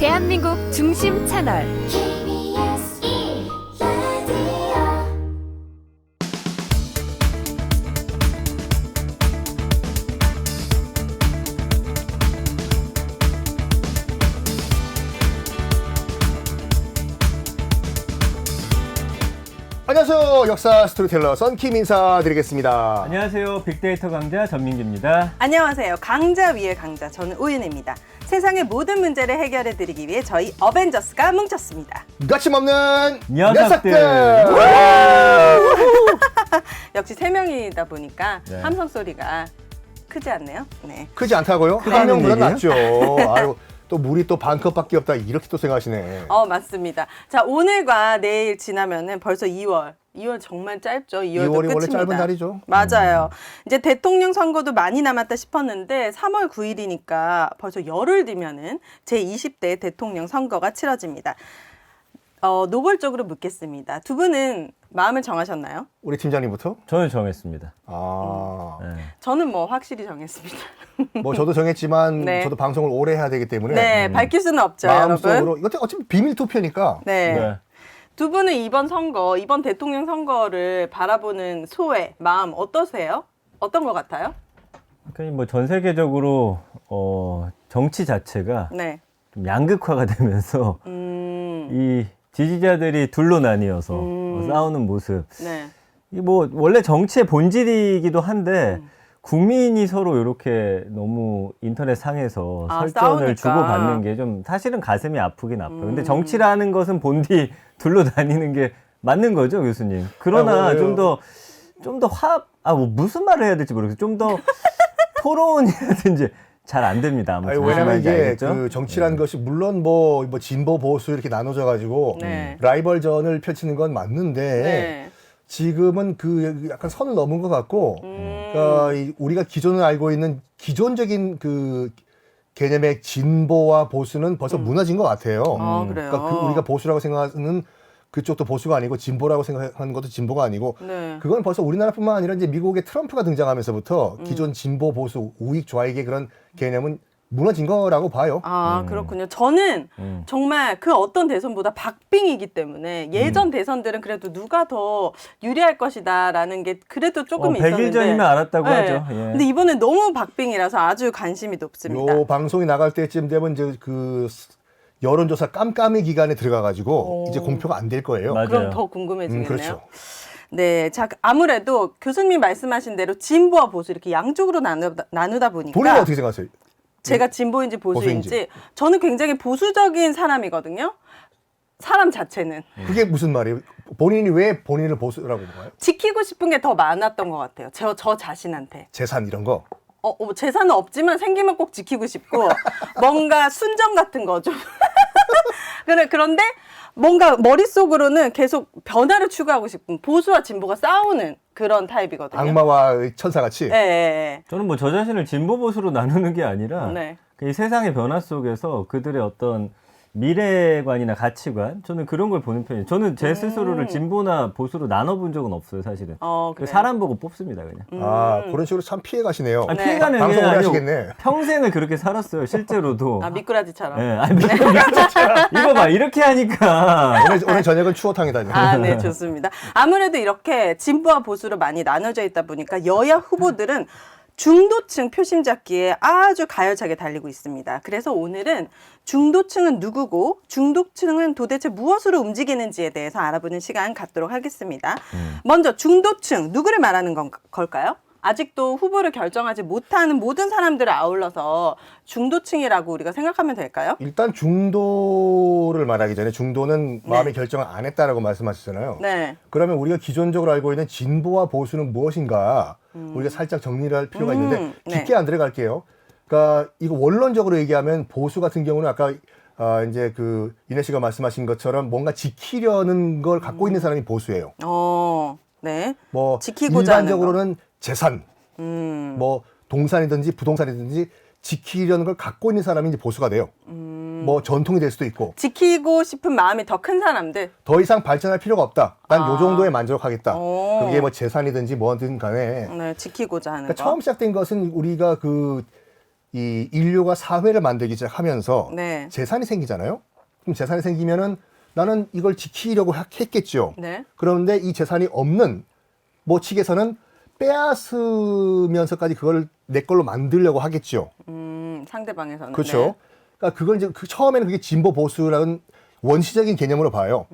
대한민국 중심 채널 KBS 1라디오 안녕하세요. 역사 스토리텔러 썬킴 인사드리겠습니다. 안녕하세요. 빅데이터 강자 전민기입니다. 안녕하세요. 강자 위의 강자, 저는 우윤입니다. 세상의 모든 문제를 해결해드리기 위해 저희 어벤져스가 뭉쳤습니다. 거침없는 녀석들. 역시 세 명이다 보니까 네. 함성 소리가 크지 않네요. 네. 크지 않다고요? 한 크다는 명보다 얘기예요? 낫죠. 아유, 또 물이 또 반 컵밖에 없다 이렇게 또 생각하시네. 맞습니다. 자, 오늘과 내일 지나면은 벌써 2월. 2월 정말 짧죠. 2월도 2월이 끝입니다. 원래 짧은 달이죠. 맞아요. 이제 대통령 선거도 많이 남았다 싶었는데 3월 9일이니까 벌써 열흘 뒤면은 제20대 대통령 선거가 치러집니다. 노골적으로 묻겠습니다. 두 분은 마음을 정하셨나요? 우리 팀장님부터? 저는 정했습니다. 아, 저는 뭐 확실히 정했습니다. 뭐 저도 정했지만 네. 저도 방송을 오래 해야 되기 때문에 네, 밝힐 수는 없죠, 마음속으로 여러분. 이것도 어차피 비밀 투표니까 네. 네. 두 분은 이번 대통령 선거를 바라보는 소회, 마음 어떠세요? 어떤 것 같아요? 그러니까 뭐 전 세계적으로 정치 자체가 네. 좀 양극화가 되면서 이 지지자들이 둘로 나뉘어서 싸우는 모습. 네. 이 뭐 원래 정치의 본질이기도 한데 국민이 서로 이렇게 너무 인터넷 상에서 싸우니까. 설전을 주고받는 게 좀 사실은 가슴이 아프긴 아파요. 근데 정치라는 것은 본디 둘로 나뉘는 게 맞는 거죠, 교수님. 그러나 좀 더 뭐 무슨 말을 해야 될지 모르겠어요. 좀 더 토론이라든지 잘 안 됩니다. 아니, 아무튼 왜냐면 무슨 말인지 이게 알겠죠? 그 정치라는 것이 물론 뭐 진보 보수 이렇게 나눠져 가지고 네. 라이벌전을 펼치는 건 맞는데 네. 지금은 그 약간 선을 넘은 것 같고, 그러니까 우리가 기존에 알고 있는 기존적인 그 개념의 진보와 보수는 벌써 무너진 것 같아요. 그래요. 그러니까 우리가 보수라고 생각하는 그쪽도 보수가 아니고 진보라고 생각하는 것도 진보가 아니고, 네. 그건 벌써 우리나라뿐만 아니라 이제 미국의 트럼프가 등장하면서부터 기존 진보 보수 우익 좌익의 그런 개념은 무너진 거라고 봐요. 그렇군요. 저는 정말 그 어떤 대선보다 박빙이기 때문에 예전 대선들은 그래도 누가 더 유리할 것이다라는 게 그래도 조금 100일 있었는데. 전이면 알았다고 네. 하죠. 예. 근데 이번엔 너무 박빙이라서 아주 관심이 높습니다. 요 방송이 나갈 때쯤 되면 이제 그 여론조사 깜깜이 기간에 들어가가지고 이제 공표가 안 될 거예요. 맞아요. 그럼 더 궁금해지겠네요. 그렇죠. 네, 자 아무래도 교수님 말씀하신 대로 진보와 보수 이렇게 양쪽으로 나누다 보니까 본인은 어떻게 생각하세요? 제가 진보인지 보수인지 보수인지. 저는 굉장히 보수적인 사람이거든요. 사람 자체는 그게 무슨 말이에요? 본인이 왜 본인을 보수라고 봐요? 지키고 싶은 게 더 많았던 것 같아요. 저 자신한테. 재산 이런 거? 재산은 없지만 생기면 꼭 지키고 싶고 뭔가 순정 같은 거 좀. 그런데 뭔가 머릿속으로는 계속 변화를 추구하고 싶은 보수와 진보가 싸우는 그런 타입이거든요. 악마와 천사같이? 예, 예, 저는 뭐 저 자신을 진보 보수로 나누는 게 아니라 네. 이 세상의 변화 속에서 그들의 어떤 미래관이나 가치관, 저는 그런 걸 보는 편이에요. 저는 제 스스로를 진보나 보수로 나눠본 적은 없어요, 사실은. 그래요? 사람 보고 뽑습니다, 그냥. 그런 식으로 참 피해 가시네요. 아니, 네. 피해가는 게 방송을 아니고 하시겠네. 평생을 그렇게 살았어요, 실제로도. 미꾸라지처럼. 예, 아니, 이거 봐, 이렇게 하니까. 오늘 저녁은 추어탕이다. 이제. 네, 좋습니다. 아무래도 이렇게 진보와 보수로 많이 나눠져 있다 보니까 여야 후보들은 중도층 표심 잡기에 아주 가열차게 달리고 있습니다. 그래서 오늘은 중도층은 누구고 중도층은 도대체 무엇으로 움직이는지에 대해서 알아보는 시간 갖도록 하겠습니다. 먼저 중도층, 누구를 말하는 걸까요? 아직도 후보를 결정하지 못하는 모든 사람들을 아울러서 중도층이라고 우리가 생각하면 될까요? 일단 중도를 말하기 전에 중도는 마음의 결정을 안 했다라고 말씀하셨잖아요. 네. 그러면 우리가 기존적으로 알고 있는 진보와 보수는 무엇인가 우리가 살짝 정리를 할 필요가 있는데 깊게 안 들어갈게요. 그러니까 이거 원론적으로 얘기하면 보수 같은 경우는 아까 이제 그 이내 씨가 말씀하신 것처럼 뭔가 지키려는 걸 갖고 있는 사람이 보수예요. 네. 뭐 지키고자 하는 일반적으로는 재산, 뭐 동산이든지 부동산이든지 지키려는 걸 갖고 있는 사람이 이제 보수가 돼요. 뭐 전통이 될 수도 있고. 지키고 싶은 마음이 더 큰 사람들. 더 이상 발전할 필요가 없다. 난 요 정도에 만족하겠다. 오. 그게 뭐 재산이든지 뭐든 간에. 네, 지키고자 하는 그러니까 거. 처음 시작된 것은 우리가 그 이 인류가 사회를 만들기 시작하면서 네. 재산이 생기잖아요. 그럼 재산이 생기면은 나는 이걸 지키려고 했겠죠. 네. 그런데 이 재산이 없는 뭐 측에서는 빼앗으면서까지 그걸 내 걸로 만들려고 하겠죠. 상대방에서는. 그렇죠. 네. 그러니까 그걸 이제 처음에는 그게 진보 보수라는 원시적인 개념으로 봐요.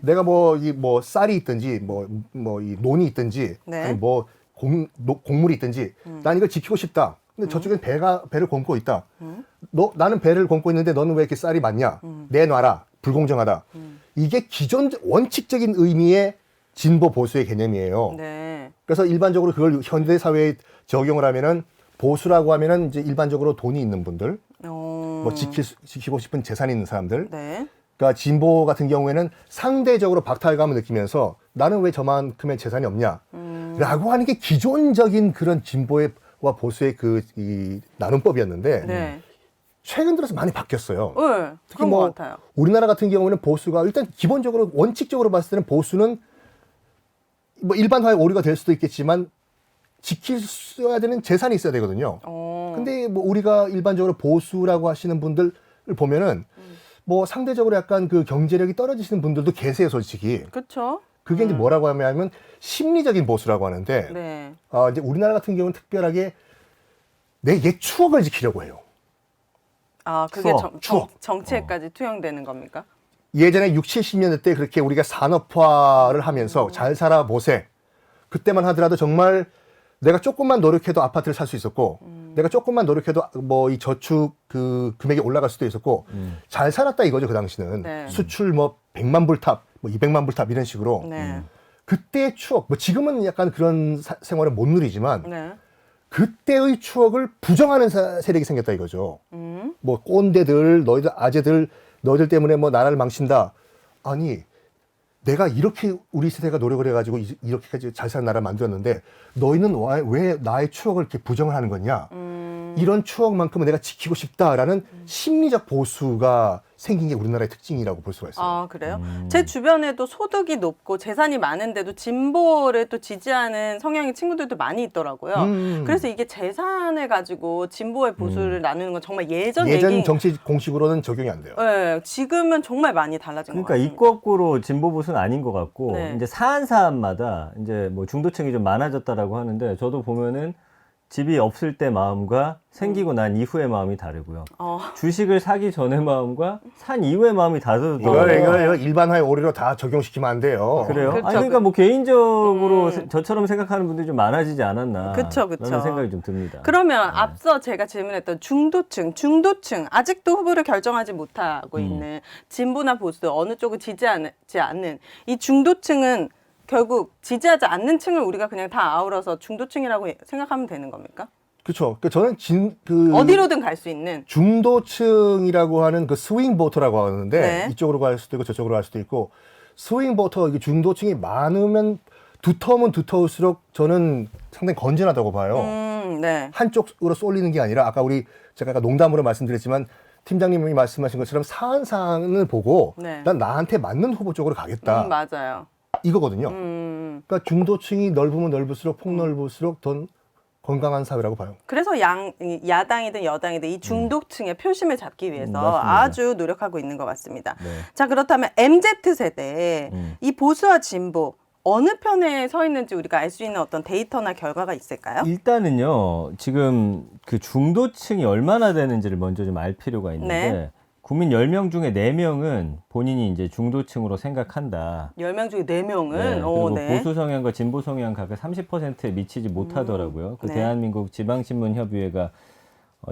내가 뭐 이 뭐 쌀이 있든지 뭐 이 논이 있든지 네. 아니 뭐 곡물이 있든지 난 이걸 지키고 싶다. 근데 저쪽엔 배를 굶고 있다. 나는 배를 굶고 있는데 너는 왜 이렇게 쌀이 많냐? 내놔라. 불공정하다. 이게 기존 원칙적인 의미의 진보 보수의 개념이에요. 네. 그래서 일반적으로 그걸 현대 사회에 적용을 하면은 보수라고 하면은 이제 일반적으로 돈이 있는 분들, 뭐 지키고 싶은 재산이 있는 사람들. 네. 그러니까 진보 같은 경우에는 상대적으로 박탈감을 느끼면서 나는 왜 저만큼의 재산이 없냐? 라고 하는 게 기존적인 그런 진보와 보수의 이 나눔법이었는데 네. 최근 들어서 많이 바뀌었어요. 네. 특히 그런 뭐 것 같아요. 우리나라 같은 경우에는 보수가 일단 기본적으로 원칙적으로 봤을 때는 보수는 뭐 일반화의 오류가 될 수도 있겠지만 지키셔야 되는 재산이 있어야 되거든요. 근데 뭐 우리가 일반적으로 보수라고 하시는 분들을 보면은 뭐 상대적으로 약간 그 경제력이 떨어지시는 분들도 계세요, 솔직히. 그렇죠. 그게 이제 뭐라고 하면 심리적인 보수라고 하는데 네. 이제 우리나라 같은 경우는 특별하게 내 옛 추억을 지키려고 해요. 아, 그게 추억. 정치에까지 투영되는 겁니까? 예전에 6, 70년대 때 그렇게 우리가 산업화를 하면서 잘 살아보세. 그때만 하더라도 정말 내가 조금만 노력해도 아파트를 살 수 있었고, 내가 조금만 노력해도 뭐 이 저축 그 금액이 올라갈 수도 있었고, 잘 살았다 이거죠, 그 당시는. 네. 수출 뭐 100만 불탑, 뭐 200만 불탑 이런 식으로. 네. 그때의 추억, 뭐 지금은 약간 그런 생활을 못 누리지만, 네. 그때의 추억을 부정하는 세력이 생겼다 이거죠. 뭐 꼰대들, 너희들 아재들, 너희들 때문에 뭐 나라를 망친다. 아니, 내가 이렇게 우리 세대가 노력을 해가지고 이렇게까지 잘 사는 나라를 만들었는데 너희는 왜 나의 추억을 이렇게 부정을 하는 거냐? 이런 추억만큼은 내가 지키고 싶다라는 심리적 보수가 생긴 게 우리나라의 특징이라고 볼 수가 있어요. 아, 그래요? 제 주변에도 소득이 높고 재산이 많은데도 진보를 또 지지하는 성향의 친구들도 많이 있더라고요. 그래서 이게 재산을 가지고 진보의 보수를 나누는 건 정말 예전 얘기. 정치 공식으로는 적용이 안 돼요. 네, 지금은 정말 많이 달라진 것 그러니까 같습니다. 있고 없고로 진보 보수는 아닌 것 같고 네. 이제 사안마다 이제 뭐 중도층이 좀 많아졌다라고 하는데 저도 보면은 집이 없을 때 마음과 생기고 난 이후의 마음이 다르고요. 주식을 사기 전의 마음과 산 이후의 마음이 다르더라고요. 이걸 일반화의 오류로 다 적용시키면 안 돼요. 그래요? 그렇죠. 아니 그러니까 뭐 개인적으로 저처럼 생각하는 분들이 좀 많아지지 않았나 그쵸. 라는 생각이 좀 듭니다. 그러면 앞서 제가 질문했던 중도층 아직도 후보를 결정하지 못하고 있는 진보나 보수 어느 쪽을 지지하지 않는 이 중도층은 결국 지지하지 않는 층을 우리가 그냥 다 아우러서 중도층이라고 생각하면 되는 겁니까? 그렇죠. 저는 어디로든 갈 수 있는. 중도층이라고 하는 그 스윙 보터라고 하는데 네. 이쪽으로 갈 수도 있고 저쪽으로 갈 수도 있고 스윙 보터 이게 중도층이 많으면 두터우면 두터울수록 저는 상당히 건전하다고 봐요. 네. 한쪽으로 쏠리는 게 아니라 제가 아까 농담으로 말씀드렸지만 팀장님이 말씀하신 것처럼 사안을 보고 네. 난 나한테 맞는 후보 쪽으로 가겠다. 맞아요. 이거거든요. 그러니까 중도층이 넓으면 넓을수록 폭넓을수록 더 건강한 사회라고 봐요. 그래서 야당이든 여당이든 이 중도층의 표심을 잡기 위해서 맞습니다. 아주 노력하고 있는 것 같습니다. 네. 자, 그렇다면 MZ세대 이 보수와 진보 어느 편에 서 있는지 우리가 알 수 있는 어떤 데이터나 결과가 있을까요? 일단은요, 지금 그 중도층이 얼마나 되는지를 먼저 좀 알 필요가 있는데, 네. 국민 10명 중에 4명은 본인이 이제 중도층으로 생각한다. 10명 중에 4명은? 네, 그리고 네. 보수 성향과 진보 성향 각각 30%에 미치지 못하더라고요. 그 네. 대한민국 지방신문협의회가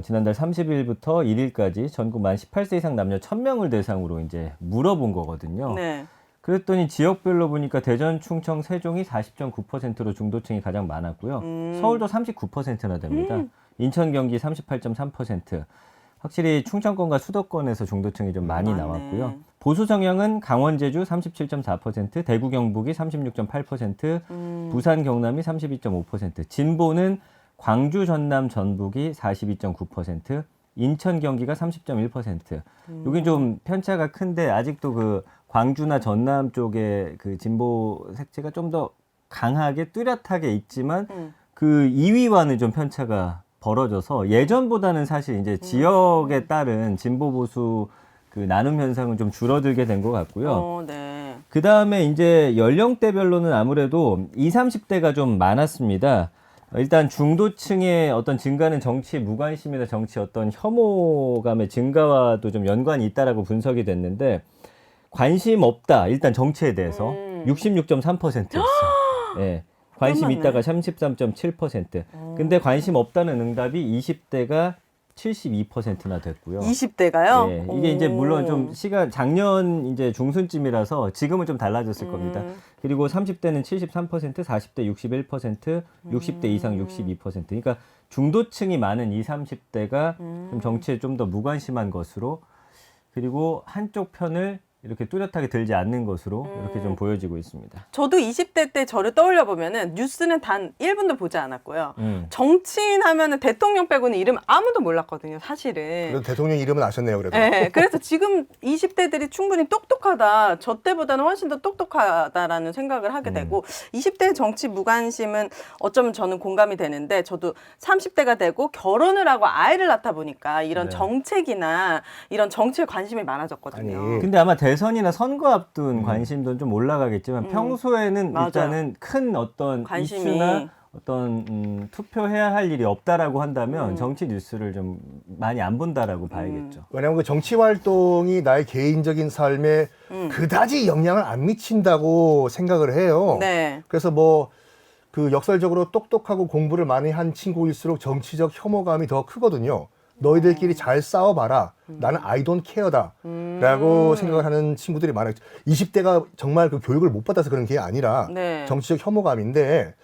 지난달 30일부터 1일까지 전국 만 18세 이상 남녀 1000명을 대상으로 이제 물어본 거거든요. 네. 그랬더니 지역별로 보니까 대전, 충청, 세종이 40.9%로 중도층이 가장 많았고요. 서울도 39%나 됩니다. 인천, 경기 38.3%. 확실히 충청권과 수도권에서 중도층이 좀 많이 많네. 나왔고요. 보수 성향은 강원, 제주 37.4%, 대구, 경북이 36.8%, 부산, 경남이 32.5%, 진보는 광주, 전남, 전북이 42.9%, 인천, 경기가 30.1%. 여긴 좀 편차가 큰데 아직도 그 광주나 전남 쪽에 그 진보 색채가 좀 더 강하게 뚜렷하게 있지만 그 2위와는 좀 편차가 벌어져서 예전보다는 사실 이제 지역에 따른 진보 보수 그 나눔 현상은 좀 줄어들게 된 것 같고요. 네. 그 다음에 이제 연령대별로는 아무래도 20, 30대가 좀 많았습니다. 일단 중도층의 어떤 증가는 정치 무관심이나 정치 어떤 혐오감의 증가와도 좀 연관이 있다라고 분석이 됐는데 관심 없다. 일단 정치에 대해서 66.3%였어요. 예. 관심 많네. 있다가 33.7%. 근데 관심 없다는 응답이 20대가 72%나 됐고요. 20대가요? 예, 이게 이제 물론 좀 시간 작년 이제 중순쯤이라서 지금은 좀 달라졌을 겁니다. 그리고 30대는 73%, 40대 61%, 60대 이상 62%. 그러니까 중도층이 많은 20, 30대가 좀 정치에 좀 더 무관심한 것으로 그리고 한쪽 편을 이렇게 뚜렷하게 들지 않는 것으로 이렇게 좀 보여지고 있습니다. 저도 20대 때 저를 떠올려 보면은 뉴스는 단 1분도 보지 않았고요. 음. 정치인 하면은 대통령 빼고는 이름 아무도 몰랐거든요, 사실은. 그래도 대통령 이름은 아셨네요, 그래도. 네, 그래서 지금 20대들이 충분히 똑똑하다, 저 때보다는 훨씬 더 똑똑하다라는 생각을 하게 되고 20대 정치 무관심은 어쩌면 저는 공감이 되는데 저도 30대가 되고 결혼을 하고 아이를 낳다 보니까 이런 네. 정책이나 이런 정치에 관심이 많아졌거든요. 아니, 근데 아마 대선이나 선거 앞둔 관심도 좀 올라가겠지만 평소에는 맞아요. 일단은 큰 어떤 관심이. 이슈나 어떤 투표해야 할 일이 없다라고 한다면 정치 뉴스를 좀 많이 안 본다라고 봐야겠죠. 왜냐하면 그 정치 활동이 나의 개인적인 삶에 그다지 영향을 안 미친다고 생각을 해요. 네. 그래서 뭐 그 역설적으로 똑똑하고 공부를 많이 한 친구일수록 정치적 혐오감이 더 크거든요. 너희들끼리 잘 싸워봐라. 나는 I don't care다. 라고 생각을 하는 친구들이 많아요. 20대가 정말 그 교육을 못 받아서 그런 게 아니라 네. 정치적 혐오감인데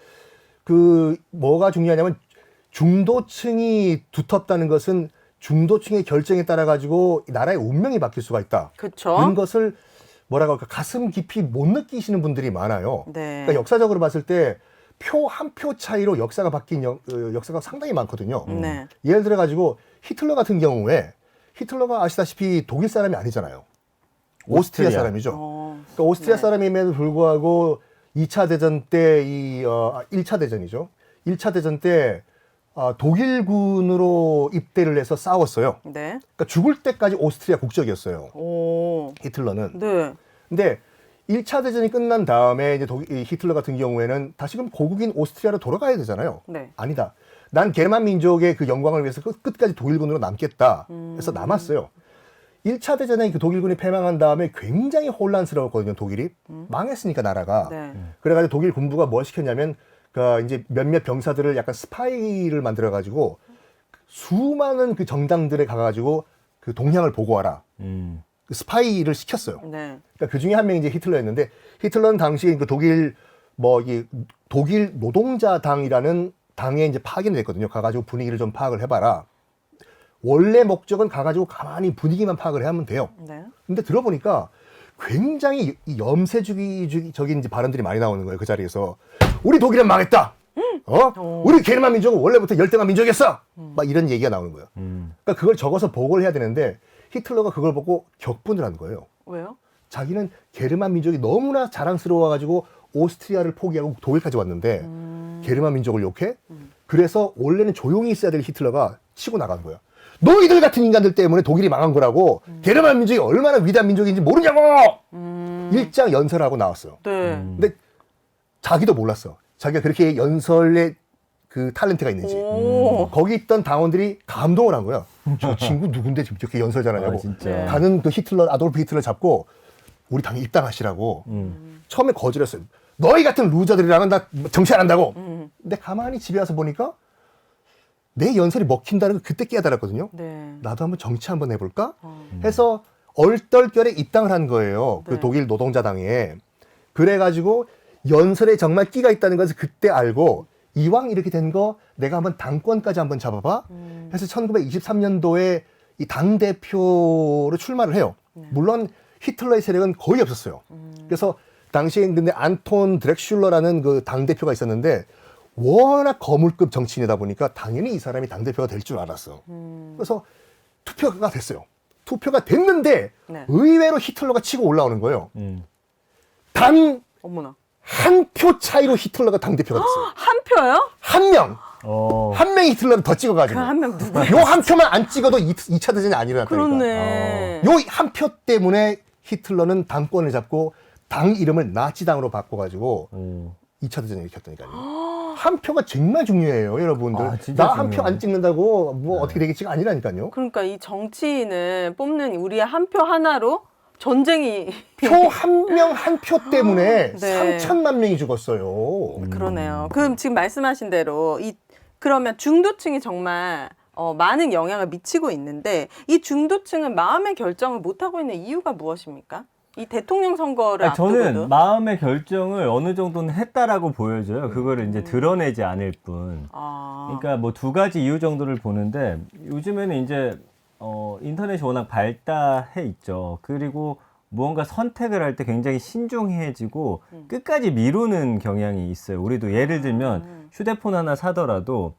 그 뭐가 중요하냐면 중도층이 두텁다는 것은 중도층의 결정에 따라 가지고 나라의 운명이 바뀔 수가 있다. 그쵸? 그런 것을 뭐라고 할까 가슴 깊이 못 느끼시는 분들이 많아요. 네. 그러니까 역사적으로 봤을 때 표 한 표 차이로 역사가 바뀐 역사가 상당히 많거든요. 네. 예를 들어 가지고 히틀러 같은 경우에 히틀러가 아시다시피 독일 사람이 아니잖아요. 오스트리아 사람이죠. 그러니까 오스트리아 네. 사람임에도 불구하고 2차 대전 때 1차 대전이죠. 1차 대전 때 독일군으로 입대를 해서 싸웠어요. 네. 그러니까 죽을 때까지 오스트리아 국적이었어요. 오. 히틀러는. 네. 근데 1차 대전이 끝난 다음에 이제 이 히틀러 같은 경우에는 다시금 고국인 오스트리아로 돌아가야 되잖아요. 네. 아니다. 난 게르만 민족의 그 영광을 위해서 끝까지 독일군으로 남겠다. 해서 남았어요. 1차 대전에 그 독일군이 패망한 다음에 굉장히 혼란스러웠거든요. 독일이 망했으니까 나라가. 네. 그래가지고 독일 군부가 뭘 시켰냐면 그 이제 몇몇 병사들을 약간 스파이를 만들어가지고 수많은 그 정당들에 가가지고 그 동향을 보고하라. 그 스파이를 시켰어요. 네. 그러니까 그 중에 한 명이 이제 히틀러였는데 히틀러는 당시에 그 독일 독일 노동자당이라는 당에 이제 파견이 됐거든요. 가가지고 분위기를 좀 파악을 해봐라. 원래 목적은 가가지고 가만히 분위기만 파악을 하면 돼요. 네. 근데 들어보니까 굉장히 이 염세주의적인 이제 발언들이 많이 나오는 거예요. 그 자리에서 우리 독일은 망했다. 우리 게르만 민족은 원래부터 열등한 민족이었어. 막 이런 얘기가 나오는 거예요. 그러니까 그걸 적어서 보고를 해야 되는데 히틀러가 그걸 보고 격분을 한 거예요. 왜요? 자기는 게르만 민족이 너무나 자랑스러워가지고 오스트리아를 포기하고 독일까지 왔는데 게르만 민족을 욕해? 그래서 원래는 조용히 있어야 될 히틀러가 치고 나간 거야. 너희들 같은 인간들 때문에 독일이 망한 거라고 게르만 민족이 얼마나 위대한 민족인지 모르냐고! 일장 연설하고 나왔어요. 네. 근데 자기도 몰랐어. 자기가 그렇게 연설에 그 탤런트가 있는지. 오. 거기 있던 당원들이 감동을 한 거야. 저 친구 누군데 지금 이렇게 연설 잘하냐고. 진짜. 가는 그 아돌프 히틀러 잡고 우리 당에 입당하시라고. 처음에 거절했어요. 너희 같은 루저들이랑은 나 정치 안 한다고. 근데 가만히 집에 와서 보니까 내 연설이 먹힌다는 걸 그때 깨달았거든요. 네. 나도 한번 정치 한번 해볼까? 해서 얼떨결에 입당을 한 거예요. 네. 그 독일 노동자당에. 그래가지고 연설에 정말 끼가 있다는 것을 그때 알고 이왕 이렇게 된 거 내가 한번 당권까지 한번 잡아봐. 해서 1923년도에 이 당대표로 출마를 해요. 물론 히틀러의 세력은 거의 없었어요. 그래서 당시에 근데 안톤 드렉슐러라는 그 당대표가 있었는데 워낙 거물급 정치인이다 보니까 당연히 이 사람이 당대표가 될 줄 알았어. 그래서 투표가 됐어요. 투표가 됐는데 네. 의외로 히틀러가 치고 올라오는 거예요. 어머나. 단 한 표 차이로 히틀러가 당대표가 됐어요. 한 표요? 한 명. 한 명이 히틀러를 더 그 찍어가지고 한 명 누구? 요 한 표만 안 찍어도 2차 대전이 안 일어났다니까. 그렇네. 요 한 표 때문에 히틀러는 당권을 잡고 당 이름을 나치당으로 바꿔가지고 2차 대전을 일으켰다니까요. 한 표가 정말 중요해요, 여러분들. 아, 진짜 나 한 표 안 중요해요. 찍는다고 뭐 어떻게 되겠지가 아니라니까요. 그러니까 이 정치인은 뽑는 우리의 한 표 하나로 전쟁이 표 한 명 한 표 때문에 네. 3천만 명이 죽었어요. 그러네요. 그럼 지금 말씀하신 대로 그러면 중도층이 정말 많은 영향을 미치고 있는데 이 중도층은 마음의 결정을 못 하고 있는 이유가 무엇입니까? 이 대통령 선거를 아니, 저는 앞두고도 마음의 결정을 어느 정도는 했다라고 보여져요. 그거를 이제 드러내지 않을 뿐. 그러니까 뭐 두 가지 이유 정도를 보는데 요즘에는 이제 인터넷이 워낙 발달해 있죠. 그리고 무언가 선택을 할 때 굉장히 신중해지고 끝까지 미루는 경향이 있어요. 우리도 예를 들면 휴대폰 하나 사더라도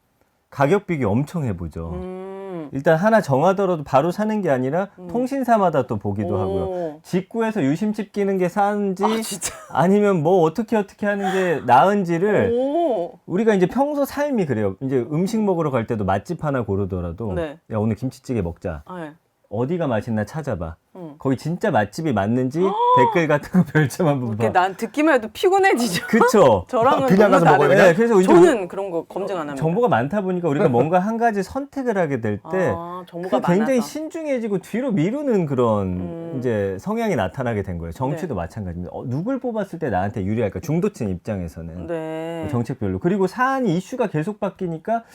가격 비교 엄청 해보죠. 일단 하나 정하더라도 바로 사는 게 아니라 통신사마다 또 보기도 하고요. 직구해서 유심칩 끼는 게 사는지 진짜. 아니면 뭐 어떻게 하는 게 나은지를 오. 우리가 이제 평소 삶이 그래요. 이제 음식 먹으러 갈 때도 맛집 하나 고르더라도 네. 야 오늘 김치찌개 먹자. 네. 어디가 맛있나 찾아봐. 거기 진짜 맛집이 맞는지 댓글 같은 거 별점 한번 이렇게 봐. 난 듣기만 해도 피곤해지죠. 그쵸? 저랑은 그냥 가서 너무 먹어요, 다르네. 그냥? 네, 그래서 이제 저는 그런 거 검증 안 합니다. 정보가 많다 보니까 우리가 뭔가 한 가지 선택을 하게 될 때 정보가 굉장히 많아서. 신중해지고 뒤로 미루는 그런 이제 성향이 나타나게 된 거예요. 정치도 마찬가지입니다. 누굴 뽑았을 때 나한테 유리할까? 중도층 입장에서는 네. 정책별로. 그리고 사안이 이슈가 계속 바뀌니까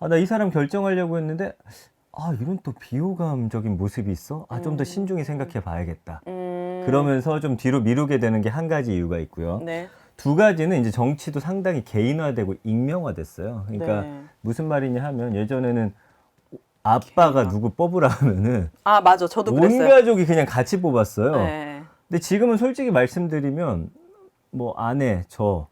나 이 사람 결정하려고 했는데 이런 또 비호감적인 모습이 있어? 좀 더 신중히 생각해 봐야겠다. 그러면서 좀 뒤로 미루게 되는 게 한 가지 이유가 있고요. 네. 두 가지는 이제 정치도 상당히 개인화되고 익명화됐어요. 그러니까 네. 무슨 말이냐 하면 예전에는 아빠가 누구 뽑으라 하면은 맞아. 저도 온 그랬어요. 가족이 그냥 같이 뽑았어요. 네. 근데 지금은 솔직히 말씀드리면 뭐 아내, 저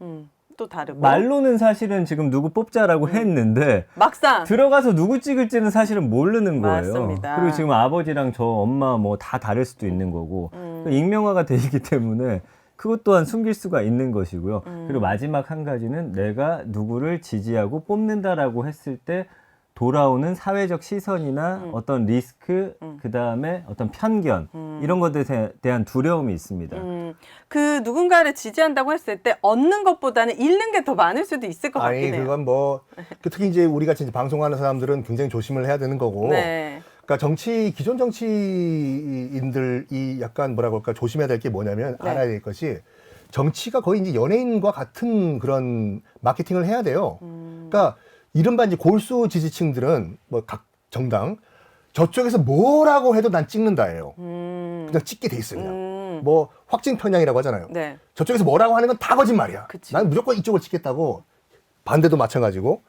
또 다르고. 말로는 사실은 지금 누구 뽑자라고 했는데 막상 들어가서 누구 찍을지는 사실은 모르는 거예요. 맞습니다. 그리고 지금 아버지랑 저 엄마 뭐 다 다를 수도 있는 거고 익명화가 돼 있기 때문에 그것 또한 숨길 수가 있는 것이고요. 그리고 마지막 한 가지는 내가 누구를 지지하고 뽑는다라고 했을 때 돌아오는 사회적 시선이나 어떤 리스크, 그 다음에 어떤 편견 이런 것들에 대한 두려움이 있습니다. 그 누군가를 지지한다고 했을 때 얻는 것보다는 잃는 게 더 많을 수도 있을 것 아니 같긴 해요. 그건 뭐 특히 이제 우리 같이 이제 방송하는 사람들은 굉장히 조심을 해야 되는 거고. 네. 그러니까 기존 정치인들이 약간 뭐라고 할까 조심해야 될 게 뭐냐면 네. 알아야 될 것이 정치가 거의 이제 연예인과 같은 그런 마케팅을 해야 돼요. 그러니까 이른바 이제 골수 지지층들은 뭐 각 정당 저쪽에서 뭐라고 해도 난 찍는다예요. 그냥 찍게 돼 있어요. 그냥. 뭐 확증 편향이라고 하잖아요. 네. 저쪽에서 뭐라고 하는 건 다 거짓말이야. 그치. 난 무조건 이쪽을 찍겠다고. 반대도 마찬가지고.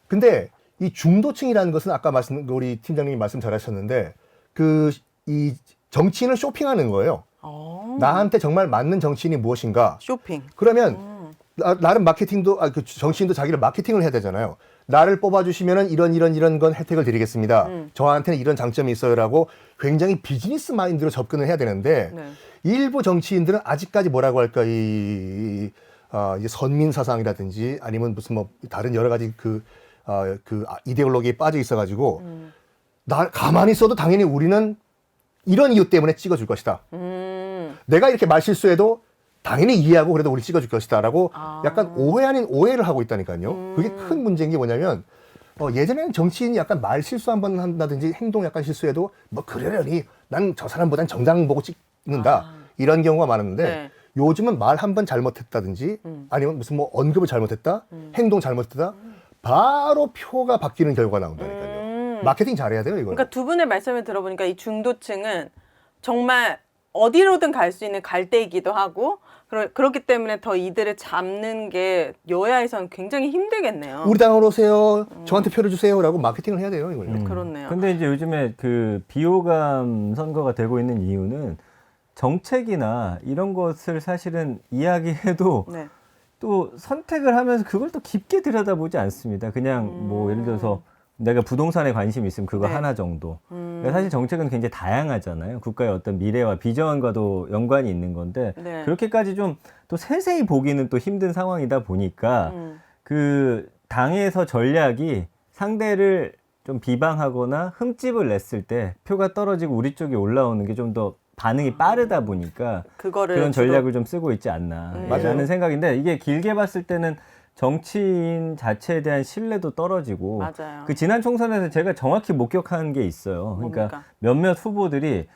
근데 이 중도층이라는 것은 아까 우리 팀장님이 말씀 잘하셨는데 이 정치인을 쇼핑하는 거예요. 나한테 정말 맞는 정치인이 무엇인가. 쇼핑. 그러면 나름 마케팅도 그 정치인도 자기를 마케팅을 해야 되잖아요. 나를 뽑아주시면은 이런 건 혜택을 드리겠습니다. 저한테는 이런 장점이 있어요라고 굉장히 비즈니스 마인드로 접근을 해야 되는데 네. 일부 정치인들은 아직까지 뭐라고 할까 이제 선민 사상이라든지 아니면 무슨 뭐 다른 여러 가지 이데올로기에 빠져 있어가지고 나 가만히 있어도 당연히 우리는 이런 이유 때문에 찍어줄 것이다. 내가 이렇게 말 실수해도 당연히 이해하고 그래도 우리 찍어줄 것이다라고 약간 오해 아닌 오해를 하고 있다니까요. 그게 큰 문제인 게 뭐냐면 예전에는 정치인이 약간 말 실수 한번 한다든지 행동 약간 실수해도 뭐 그러려니 난 저 사람보단 정당 보고 찍는다 이런 경우가 많았는데 네. 요즘은 말 한 번 잘못했다든지 아니면 무슨 뭐 언급을 잘못했다 행동 잘못했다 바로 표가 바뀌는 결과가 나온다니까요. 마케팅 잘해야 돼요 이거. 그러니까 두 분의 말씀을 들어보니까 이 중도층은 정말 어디로든 갈 수 있는 갈대이기도 하고 그렇기 때문에 더 이들을 잡는 게 여야에서는 굉장히 힘들겠네요. 우리 당으로 오세요. 저한테 표를 주세요라고 마케팅을 해야 돼요 이걸. 그렇네요. 근데 이제 요즘에 그 비호감 선거가 되고 있는 이유는 정책이나 이런 것을 사실은 이야기해도 네. 또 선택을 하면서 그걸 또 깊게 들여다보지 않습니다. 그냥 뭐 예를 들어서 내가 부동산에 관심이 있으면 그거 네. 하나 정도. 그러니까 사실 정책은 굉장히 다양하잖아요. 국가의 어떤 미래와 비전과도 연관이 있는 건데 네. 그렇게까지 좀 또 세세히 보기는 또 힘든 상황이다 보니까 그 당에서 전략이 상대를 좀 비방하거나 흠집을 냈을 때 표가 떨어지고 우리 쪽에 올라오는 게 좀 더 반응이 빠르다 보니까 그거를 그런 주로- 전략을 좀 쓰고 있지 않나 맞아요. 라는 생각인데 이게 길게 봤을 때는 정치인 자체에 대한 신뢰도 떨어지고 맞아요. 그 지난 총선에서 제가 정확히 목격한 게 있어요. 그러니까 뭡니까? 몇몇 후보들이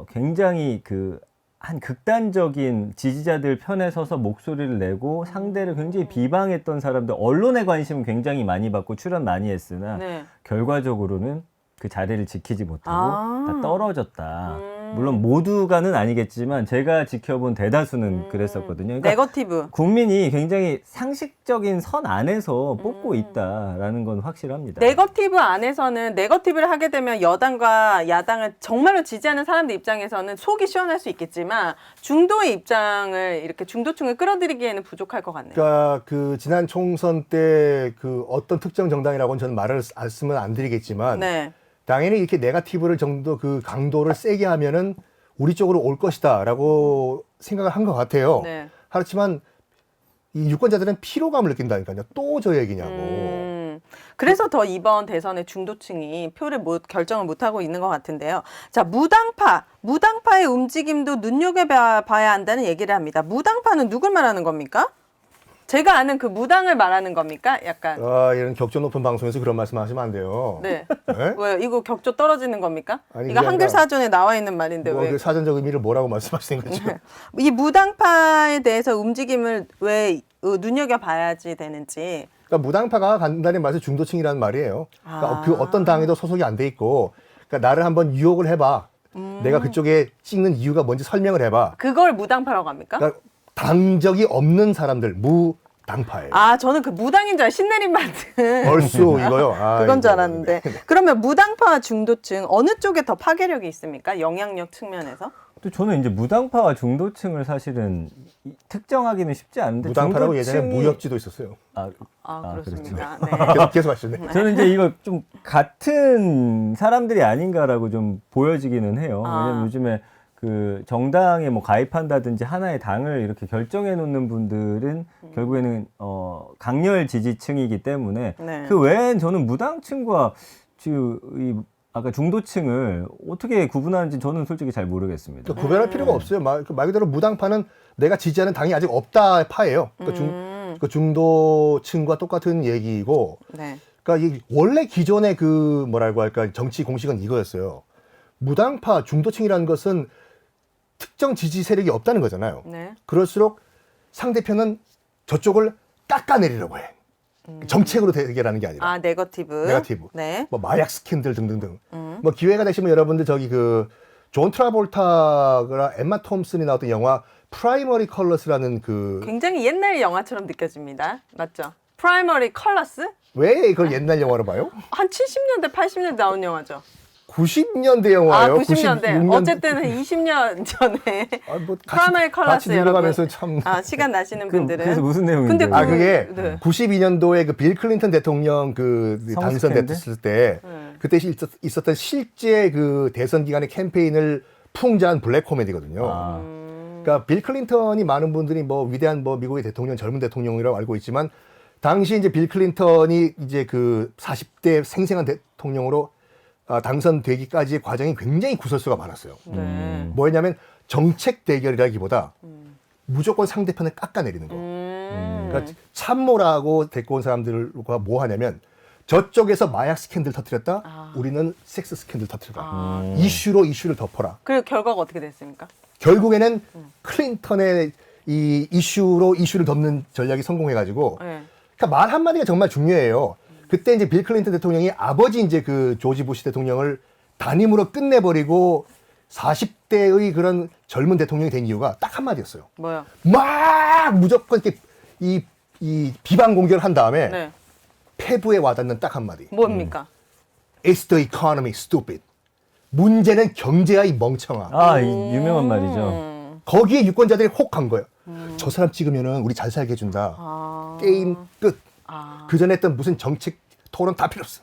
굉장히 그 한 극단적인 지지자들 편에 서서 목소리를 내고 상대를 굉장히 비방했던 사람들 언론의 관심은 굉장히 많이 받고 출연 많이 했으나 네. 결과적으로는 그 자리를 지키지 못하고 아. 다 떨어졌다. 물론 모두가는 아니겠지만 제가 지켜본 대다수는 그랬었거든요. 그러니까 네거티브. 국민이 굉장히 상식적인 선 안에서 뽑고 있다라는 건 확실합니다. 네거티브 안에서는 네거티브를 하게 되면 여당과 야당을 정말로 지지하는 사람들 입장에서는 속이 시원할 수 있겠지만 중도의 입장을 이렇게 중도층을 끌어들이기에는 부족할 것 같네요. 그러니까 그 지난 총선 때 그 어떤 특정 정당이라고는 저는 말을 안 쓰면 안 드리겠지만 네. 당연히 이렇게 네거티브를 정도 그 강도를 세게 하면은 우리 쪽으로 올 것이다라고 생각을 한 것 같아요. 네. 그렇지만 이 유권자들은 피로감을 느낀다니까요. 또 저 얘기냐고. 그래서 더 이번 대선에 중도층이 표를 결정을 못하고 있는 것 같은데요. 자, 무당파의 움직임도 눈여겨봐야 한다는 얘기를 합니다. 무당파는 누굴 말하는 겁니까? 제가 아는 그 무당을 말하는 겁니까? 약간. 이런 격조 높은 방송에서 그런 말씀하시면 안 돼요. 네. 네? 왜요? 이거 격조 떨어지는 겁니까? 아니, 이거 그게 한글 아니라 사전에 나와 있는 말인데 뭐 왜? 그 사전적 의미를 뭐라고 말씀하시는 거죠? 이 무당파에 대해서 움직임을 왜 눈여겨봐야지 되는지. 그러니까 무당파가 간단히 말해서 중도층이라는 말이에요. 그러니까 그 어떤 당에도 소속이 안 돼 있고, 그러니까 나를 한번 유혹을 해봐. 내가 그쪽에 찍는 이유가 뭔지 설명을 해봐. 그걸 무당파라고 합니까? 그러니까 당적이 없는 사람들 무당파예요. 아, 저는 그 무당인 줄 신내림 받은. 얼쑤 이거요. 그건 줄 이거. 알았는데. 그러면 무당파와 중도층 어느 쪽에 더 파괴력이 있습니까? 영향력 측면에서? 또 저는 이제 무당파와 중도층을 사실은 특정하기는 쉽지 않은데 무당파라고 예전에 중도층이- 무협지도 있었어요. 그렇습니다. 계속 하시네. 저는 이제 이거 좀 같은 사람들이 아닌가라고 좀 보여지기는 해요. 아. 왜냐면 요즘에 그 정당에 뭐 가입한다든지 하나의 당을 이렇게 결정해 놓는 분들은 결국에는 강렬 지지층이기 때문에 네. 그 외엔 저는 무당층과 지금 이 아까 중도층을 어떻게 구분하는지 저는 솔직히 잘 모르겠습니다. 그러니까 구별할 필요가 없어요. 말 그대로 무당파는 내가 지지하는 당이 아직 없다 파예요. 그러니까 중도층과 똑같은 얘기고, 네. 그러니까 이 원래 기존의 그 뭐라고 할까 정치 공식은 이거였어요. 무당파 중도층이라는 것은 특정 지지 세력이 없다는 거잖아요. 네. 그럴수록 상대편은 저쪽을 깎아내리려고 해. 정책으로 대결하는 게 아니라. 아, 네거티브. 네거티브. 네. 뭐 마약 스캔들 등등등. 뭐 기회가 되시면 여러분들 저기 그 존 트라볼타가 엠마 톰슨이 나왔던 영화 프라이머리 컬러스라는 그 굉장히 옛날 영화처럼 느껴집니다. 맞죠? 프라이머리 컬러스? 왜 이걸 옛날 영화로 봐요? 한 70년대, 80년대 나온 영화죠. 90년대 영화예요. 90년대. 96년. 어쨌든 한 20년 전에 뭐 프라이머리 같이 컬러스 늙어가면서 여러분. 참. 시간 나시는 그럼 분들은. 그래서 무슨 내용인데? 근데 그게 네. 92년도에 그 빌 클린턴 대통령 그 성 당선됐을 때 그때 있었던 실제 그 대선 기간의 캠페인을 풍자한 블랙 코미디거든요. 아. 그러니까 빌 클린턴이 많은 분들이 뭐 위대한 뭐 미국의 대통령, 젊은 대통령이라고 알고 있지만 당시 이제 빌 클린턴이 이제 그 40대 생생한 대통령으로 당선되기까지의 과정이 굉장히 구설수가 많았어요. 네. 뭐였냐면 정책 대결이라기보다 무조건 상대편을 깎아내리는 거. 그러니까 참모라고 데리고 온 사람들과 뭐 하냐면 저쪽에서 마약 스캔들 터뜨렸다. 우리는 섹스 스캔들 터뜨렸다. 이슈를 덮어라. 그리고 결과가 어떻게 됐습니까? 결국에는 클린턴의 이 이슈를 덮는 전략이 성공해가지고 네. 그러니까 말 한마디가 정말 중요해요. 그때 이제 빌 클린턴 대통령이 아버지 이제 그 조지 부시 대통령을 단임으로 끝내버리고 40대의 그런 젊은 대통령이 된 이유가 딱 한마디였어요. 뭐요? 막 무조건 이렇게 이 비방 공격을 한 다음에 네. 패부에 와닿는 딱 한마디. 뭡니까? It's the economy, stupid. 문제는 경제야, 이 멍청아. 아, 이 유명한 말이죠. 거기에 유권자들이 혹한 거예요. 저 사람 찍으면은 우리 잘 살게 해준다. 게임 끝. 그 전에 했던 무슨 정책 토론 다 필요 없어.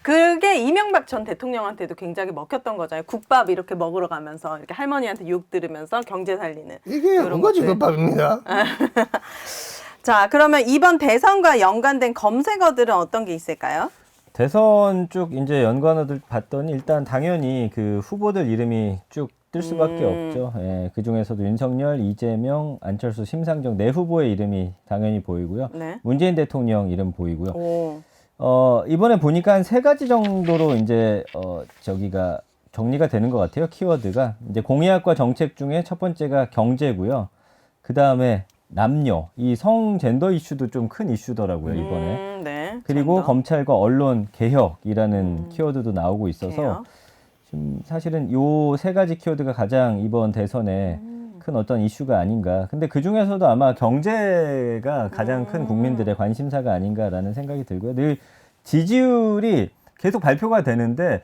그게 이명박 전 대통령한테도 굉장히 먹혔던 거잖아요. 국밥 이렇게 먹으러 가면서 이렇게 할머니한테 욕 들으면서 경제 살리는. 이게 그런 뭔가지 것들. 국밥입니다. 자, 그러면 이번 대선과 연관된 검색어들은 어떤 게 있을까요? 대선 쭉 이제 연관어들 봤더니 일단 당연히 그 후보들 이름이 쭉 뜰 수밖에 없죠. 예, 그 중에서도 윤석열, 이재명, 안철수, 심상정 네 후보의 이름이 당연히 보이고요. 네. 문재인 대통령 이름 보이고요. 오. 이번에 보니까 한 3가지 정도로 이제 저기가 정리가 되는 것 같아요. 키워드가 이제 공약과 정책 중에 첫 번째가 경제고요. 그 다음에 남녀, 이 성 젠더 이슈도 좀 큰 이슈더라고요 이번에. 네. 그리고 젠더. 검찰과 언론 개혁이라는 키워드도 나오고 있어서 개혁. 지금 사실은 요 3가지 키워드가 가장 이번 대선에 큰 어떤 이슈가 아닌가. 근데 그 중에서도 아마 경제가 가장 큰 국민들의 관심사가 아닌가라는 생각이 들고요. 늘 지지율이 계속 발표가 되는데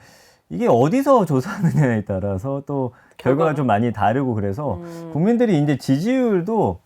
이게 어디서 조사하느냐에 따라서 또 결과가 좀 많이 다르고 그래서 국민들이 이제 지지율도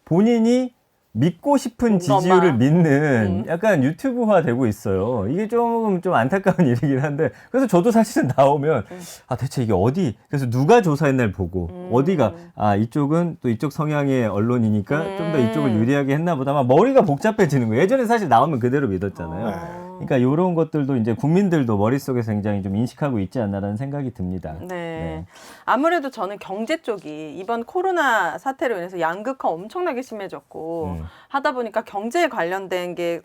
본인이 믿고 싶은 지지율을 믿는 약간 유튜브화 되고 있어요. 이게 좀 안타까운 일이긴 한데 그래서 저도 사실은 나오면 아 대체 이게 어디 그래서 누가 조사했날 보고 어디가 아 이쪽은 또 이쪽 성향의 언론이니까 좀 더 이쪽을 유리하게 했나 보다 막 머리가 복잡해지는 거예요. 예전에 사실 나오면 그대로 믿었잖아요. 그러니까 이런 것들도 이제 국민들도 머릿속에서 굉장히 좀 인식하고 있지 않나라는 생각이 듭니다. 네. 아무래도 저는 경제 쪽이 이번 코로나 사태로 인해서 양극화 엄청나게 심해졌고 하다 보니까 경제에 관련된 게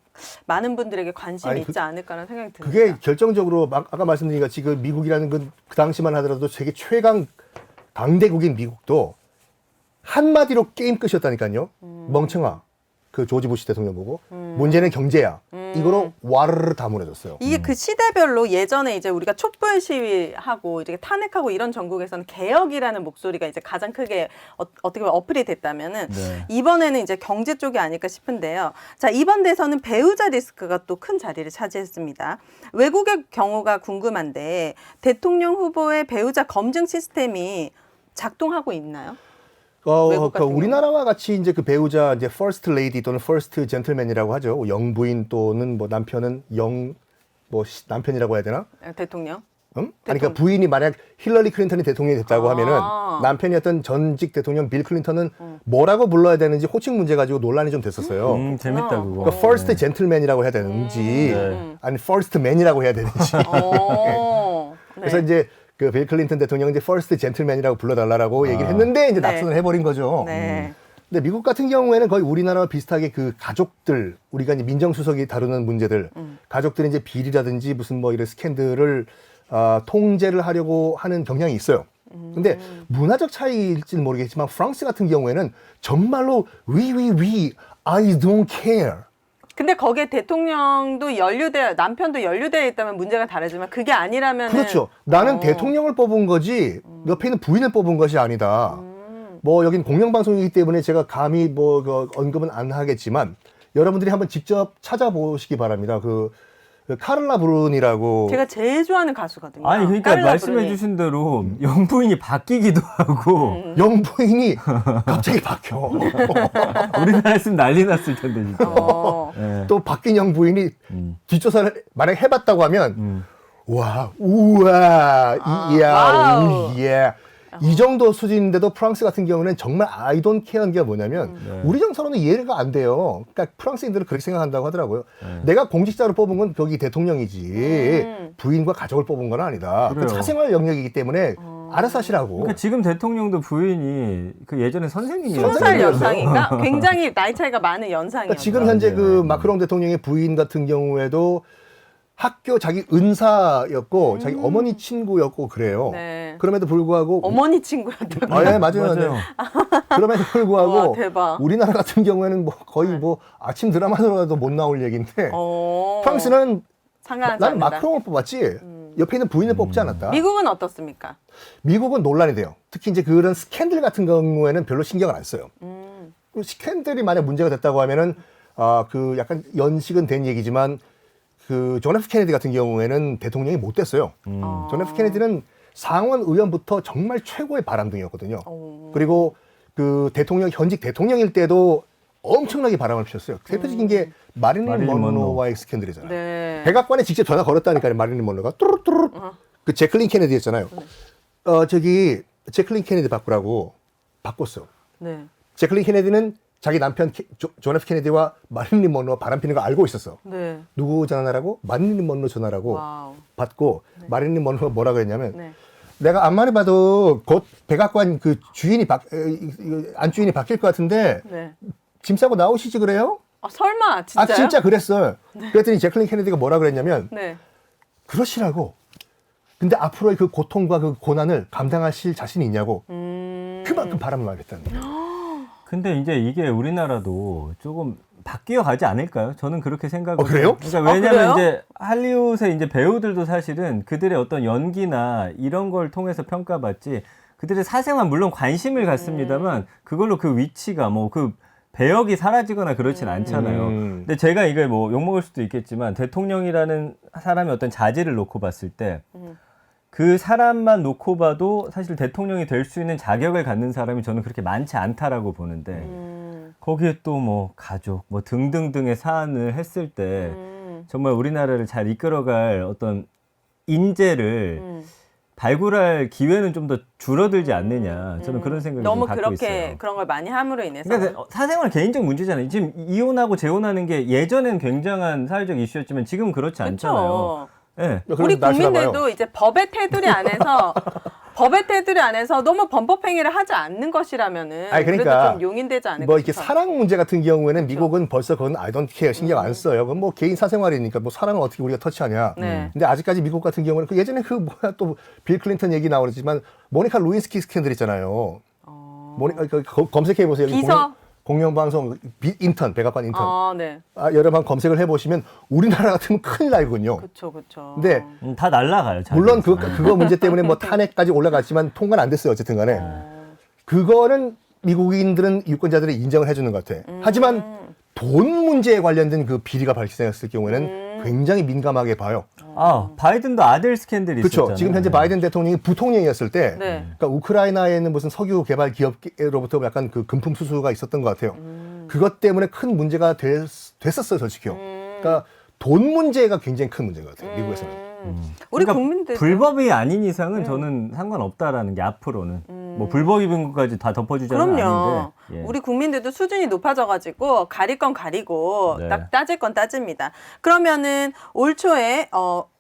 많은 분들에게 관심이 아니, 있지 않을까라는 생각이 듭니다. 그게 결정적으로 아까 말씀드린 것 지금 미국이라는 그 당시만 하더라도 세계 최강 강대국인 미국도 한마디로 게임 끝이었다니까요. 멍청아. 그 조지 부시 대통령 보고 문제는 경제야. 이거로 와르르 다 무너졌어요. 이게 그 시대별로 예전에 이제 우리가 촛불 시위하고 이렇게 탄핵하고 이런 전국에서는 개혁이라는 목소리가 이제 가장 크게 어떻게 보면 어플이 됐다면은 네. 이번에는 이제 경제 쪽이 아닐까 싶은데요. 자, 이번 대선은 배우자 리스크가 또 큰 자리를 차지했습니다. 외국의 경우가 궁금한데 대통령 후보의 배우자 검증 시스템이 작동하고 있나요? 외국 같은 우리나라와 같이 이제 그 배우자 이제 퍼스트 레이디 또는 퍼스트 젠틀맨이라고 하죠. 영부인 또는 뭐 남편은 남편이라고 해야 되나? 대통령? 아니, 그러니까 부인이 만약 힐러리 클린턴이 대통령이 됐다고 하면은 남편이었던 전직 대통령 빌 클린턴은 뭐라고 불러야 되는지 호칭 문제 가지고 논란이 좀 됐었어요. 재밌다 그거. 그러니까 퍼스트 젠틀맨이라고 해야 되는지 아니 퍼스트 맨이라고 해야 되는지. 그래서 이제 그 빌 클린턴 대통령은 이제 퍼스트 젠틀맨이라고 불러달라고 얘기를 했는데 이제 낙선을 해버린 거죠. 네. 근데 미국 같은 경우에는 거의 우리나라와 비슷하게 그 가족들 우리가 이제 민정수석이 다루는 문제들 가족들의 이제 비리라든지 무슨 뭐 이런 스캔들을 통제를 하려고 하는 경향이 있어요. 근데 문화적 차이일지는 모르겠지만 프랑스 같은 경우에는 정말로 we I don't care. 근데 거기에 대통령도 남편도 연루되어 있다면 문제가 다르지만 그게 아니라면 그렇죠. 나는 대통령을 뽑은 거지 옆에 있는 부인을 뽑은 것이 아니다. 뭐 여긴 공영방송이기 때문에 제가 감히 뭐 언급은 안 하겠지만 여러분들이 한번 직접 찾아보시기 바랍니다. 그 카를라 브룬이라고 제가 제일 좋아하는 가수거든요. 아니 그러니까 카를라 말씀해 브루니. 주신 대로 영부인이 바뀌기도 하고 영부인이 갑자기 바뀌어. 우리나라 했으면 난리 났을 텐데 진짜. 네. 또 바뀐 영부인이 뒷조사를 만약에 해봤다고 하면 와 우와 이야 와우. 우예 이 정도 수준인데도 프랑스 같은 경우는 정말 I don't care한 게 뭐냐면 우리 정서로는 이해가 안 돼요. 그러니까 프랑스인들은 그렇게 생각한다고 하더라고요. 내가 공직자로 뽑은 건 거기 대통령이지 부인과 가족을 뽑은 건 아니다. 그 그래요. 사생활 영역이기 때문에 알아서 하시라고. 그러니까 지금 대통령도 부인이 그 예전에 선생님이었어요. 20살 연상인가? 굉장히 나이 차이가 많은 연상이에요. 그러니까 지금 현제 그 마크롱 대통령의 부인 같은 경우에도 학교 자기 은사였고 자기 어머니 친구였고 그래요. 네. 그럼에도 불구하고 어머니 친구였다고. 예, 맞아요. 네. 그럼에도 불구하고 와, 대박. 우리나라 같은 경우에는 뭐 거의 뭐 아침 드라마 들어가도 못 나올 얘기인데 프랑스는 상관하지 나는 않는다. 마크롱을 뽑았지 옆에 있는 부인을 뽑지 않았다. 미국은 어떻습니까? 미국은 논란이 돼요. 특히 이제 그런 스캔들 같은 경우에는 별로 신경을 안 써요. 그 스캔들이 만약 문제가 됐다고 하면은 그 약간 연식은 된 얘기지만 그 존 F 케네디 같은 경우에는 대통령이 못 됐어요. 존 F 케네디는 상원 의원부터 정말 최고의 바람둥이였거든요. 그리고 그 현직 대통령일 때도 엄청나게 바람을 피웠어요. 대표적인 게 마릴린 먼로와의 스캔들이잖아요. 네. 백악관에 직접 전화 걸었다니까요. 마릴린 먼로가 뚜루뚜루 그 제클린 케네디였잖아요. 저기 제클린 케네디 바꾸라고 바꿨어. 네. 제클린 케네디는 자기 남편 존 F 케네디와 마릴린 먼로가 바람피는 거 알고 있었어. 네. 누구 전화라고? 마릴린 먼로 전화라고 와우. 받고 마릴린 먼로가 뭐라고 했냐면 네. 내가 암만히 봐도 곧 백악관 그 주인이 안주인이 바뀔 것 같은데 네. 짐 싸고 나오시지 그래요? 아, 설마 진짜요? 아 진짜 그랬어. 그랬더니 제클린 케네디가 뭐라 그랬냐면 네. 그러시라고. 근데 앞으로의 그 고통과 그 고난을 감당하실 자신이 있냐고. 그만큼 바람을 말했다는 거예요. 근데 이제 이게 우리나라도 조금 바뀌어 가지 않을까요? 저는 그렇게 생각을 그래요? 그러니까 왜냐면 그래요? 이제 할리우드의 이제 배우들도 사실은 그들의 어떤 연기나 이런 걸 통해서 평가받지 그들의 사생활 물론 관심을 갖습니다만 그걸로 그 위치가 뭐 그 배역이 사라지거나 그렇진 않잖아요. 근데 제가 이걸 뭐 욕먹을 수도 있겠지만 대통령이라는 사람의 어떤 자질을 놓고 봤을 때 그 사람만 놓고 봐도 사실 대통령이 될 수 있는 자격을 갖는 사람이 저는 그렇게 많지 않다라고 보는데 거기에 또 뭐 가족 뭐 등등등의 사안을 했을 때 정말 우리나라를 잘 이끌어갈 어떤 인재를 발굴할 기회는 좀 더 줄어들지 않느냐 저는 그런 생각이 너무 좀 갖고 그렇게 있어요. 그런 걸 많이 함으로 인해서 그러니까 사생활 개인적 문제잖아요. 지금 이혼하고 재혼하는 게 예전엔 굉장한 사회적 이슈였지만 지금은 그렇지 않잖아요. 그렇죠. 예. 우리 국민들도 이제 법의 테두리 안에서 너무 범법행위를 하지 않는 것이라면은 아니, 그러니까 그래도 좀 용인되지 않을까 뭐 이렇게 싶어요. 사랑 문제 같은 경우에는 미국은 벌써 그건 I don't care 신경 안 써요. 그건 뭐 개인 사생활이니까 뭐 사랑을 어떻게 우리가 터치하냐. 네. 근데 아직까지 미국 같은 경우는 그 예전에 그 뭐야 또 빌 클린턴 얘기 나오지만 모니카 루인스키 스캔들 있잖아요. 검색해 보세요. 비서? 공영방송 인턴 백악관 인턴. 아, 네. 여러분 검색을 해보시면 우리나라 같으면 큰일 나거든요. 그렇죠. 근데 다 날라가요. 물론 그거 문제 때문에 뭐 탄핵까지 올라갔지만 통과는 안 됐어요. 어쨌든 간에. 그거는 미국인들은 유권자들이 인정을 해주는 것 같아. 하지만 돈 문제에 관련된 그 비리가 발생했을 경우에는 굉장히 민감하게 봐요. 아, 바이든도 아들 스캔들이 있었잖아요. 그렇죠. 지금 현재 바이든 대통령이 부통령이었을 때, 네. 그러니까 우크라이나에 있는 무슨 석유 개발 기업으로부터 약간 그 금품 수수가 있었던 것 같아요. 그것 때문에 큰 문제가 됐었어요, 솔직히요. 그러니까 돈 문제가 굉장히 큰 문제인 것 같아요, 미국에서는. 우리 그러니까 국민들 불법이 아닌 이상은 저는 상관없다라는 게 앞으로는 뭐 불법인 것까지 다 덮어주자는 그럼요. 아닌데 예. 우리 국민들도 수준이 높아져가지고 가릴 건 가리고 네. 딱 따질 건 따집니다. 그러면은 올 초에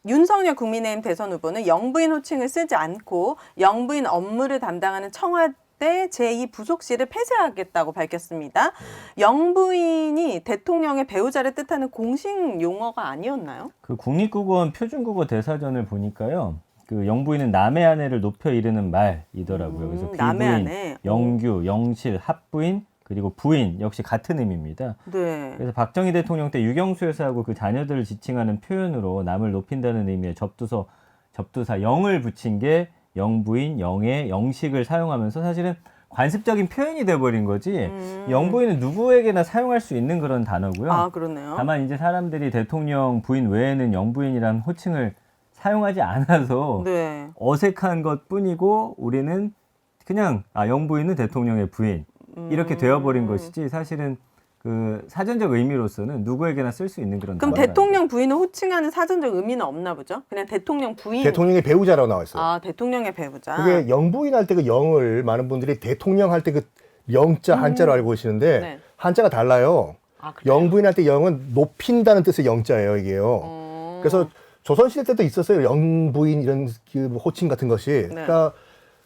윤석열 국민의힘 대선 후보는 영부인 호칭을 쓰지 않고 영부인 업무를 담당하는 청와대 제2부속실을 폐쇄하겠다고 밝혔습니다. 영부인이 대통령의 배우자를 뜻하는 공식 용어가 아니었나요? 그 국립국어원 표준국어 대사전을 보니까요. 그 영부인은 남의 아내를 높여 이르는 말이더라고요. 그래서 남의 비부인, 아내. 영규, 영실, 합부인 그리고 부인 역시 같은 의미입니다. 네. 그래서 박정희 대통령 때 유경수 여사하고 그 자녀들을 지칭하는 표현으로 남을 높인다는 의미의 접두사 영을 붙인 게 영부인, 영의, 영식을 사용하면서 사실은 관습적인 표현이 돼버린 거지 영부인은 누구에게나 사용할 수 있는 그런 단어고요. 아, 그렇네요. 다만 이제 사람들이 대통령 부인 외에는 영부인이라는 호칭을 사용하지 않아서 네. 어색한 것뿐이고 우리는 그냥 영부인은 대통령의 부인 이렇게 되어버린 것이지 사실은 그 사전적 의미로서는 누구에게나 쓸 수 있는 그런 그럼 단어가 대통령 부인을 호칭하는 사전적 의미는 없나 보죠? 그냥 대통령 부인. 대통령의 배우자라고 나와 있어요. 아, 대통령의 배우자. 그게 영부인 할 때 그 영을 많은 분들이 대통령 할 때 그 영자 한자로 알고 계시는데 네. 한자가 달라요. 아, 그래요? 영부인 할 때 영은 높인다는 뜻의 영자예요, 이게요. 그래서 조선시대 때도 있었어요. 영부인 이런 그 호칭 같은 것이. 그러니까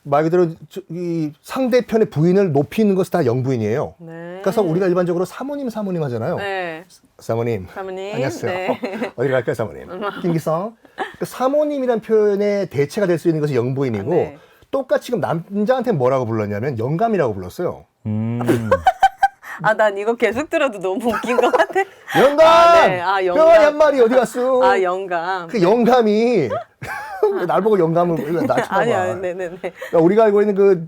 말 그대로 이 상대편의 부인을 높이는 것이 다 영부인이에요. 네. 그래서 우리가 일반적으로 사모님 하잖아요. 네. 사모님. 사모님. 안녕하세요. 네. 어디 갈까요, 사모님? 김기성. 그 사모님이란 표현의 대체가 될 수 있는 것이 영부인이고 네. 똑같이 지금 남자한테 뭐라고 불렀냐면 영감이라고 불렀어요. 아, 난 이거 계속 들어도 너무 웃긴 것 같아. 영감! 아, 네. 아, 영감. 뼈 한 마리 어디 갔어? 아, 영감. 그 영감이 왜 날 보고 영감을 왜 나 쳐봐. 아니야, 네네네. 그러니까 우리가 알고 있는 그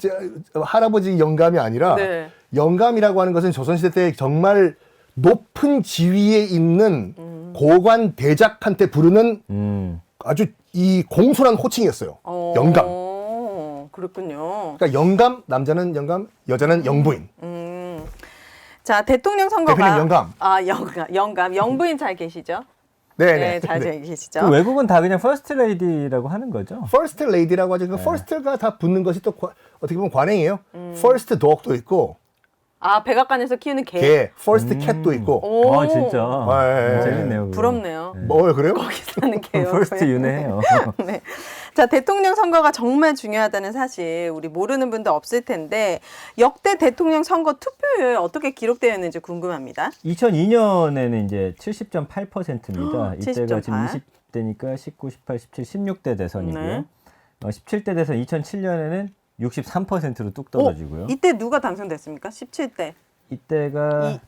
할아버지 영감이 아니라 네. 영감이라고 하는 것은 조선시대 때 정말 높은 지위에 있는 고관 대작한테 부르는 아주 이 공손한 호칭이었어요. 영감. 그렇군요. 그러니까 영감, 남자는 영감, 여자는 영부인. 자, 대통령 선거가. 대표님 영감. 아, 영감. 영부인 잘 계시죠? 네네. 잘 계시죠? 그 외국은 다 그냥 퍼스트 레이디라고 하는 거죠. 퍼스트 레이디라고 하죠. 그 퍼스트가 다 붙는 것이 또 어떻게 보면 관행이에요. 퍼스트 독도 있고 아, 백악관에서 키우는 개. 개, 퍼스트 캣도 있고. 오. 아 진짜 예. 재밌네요. 그거. 부럽네요. 뭐 그래요? 거기 사는 개요. 퍼스트 윤회해요. 네. 자, 대통령 선거가 정말 중요하다는 사실 우리 모르는 분도 없을 텐데 역대 대통령 선거 투표율 어떻게 기록되어 있는지 궁금합니다. 2002년에는 이제 70.8%입니다. 이때가 70.8. 지금 20대니까 19, 18, 17, 16대 대선이고요. 네. 17대 대선 2007년에는 63%로 뚝 떨어지고요. 이때 누가 당선됐습니까? 17대. 이때가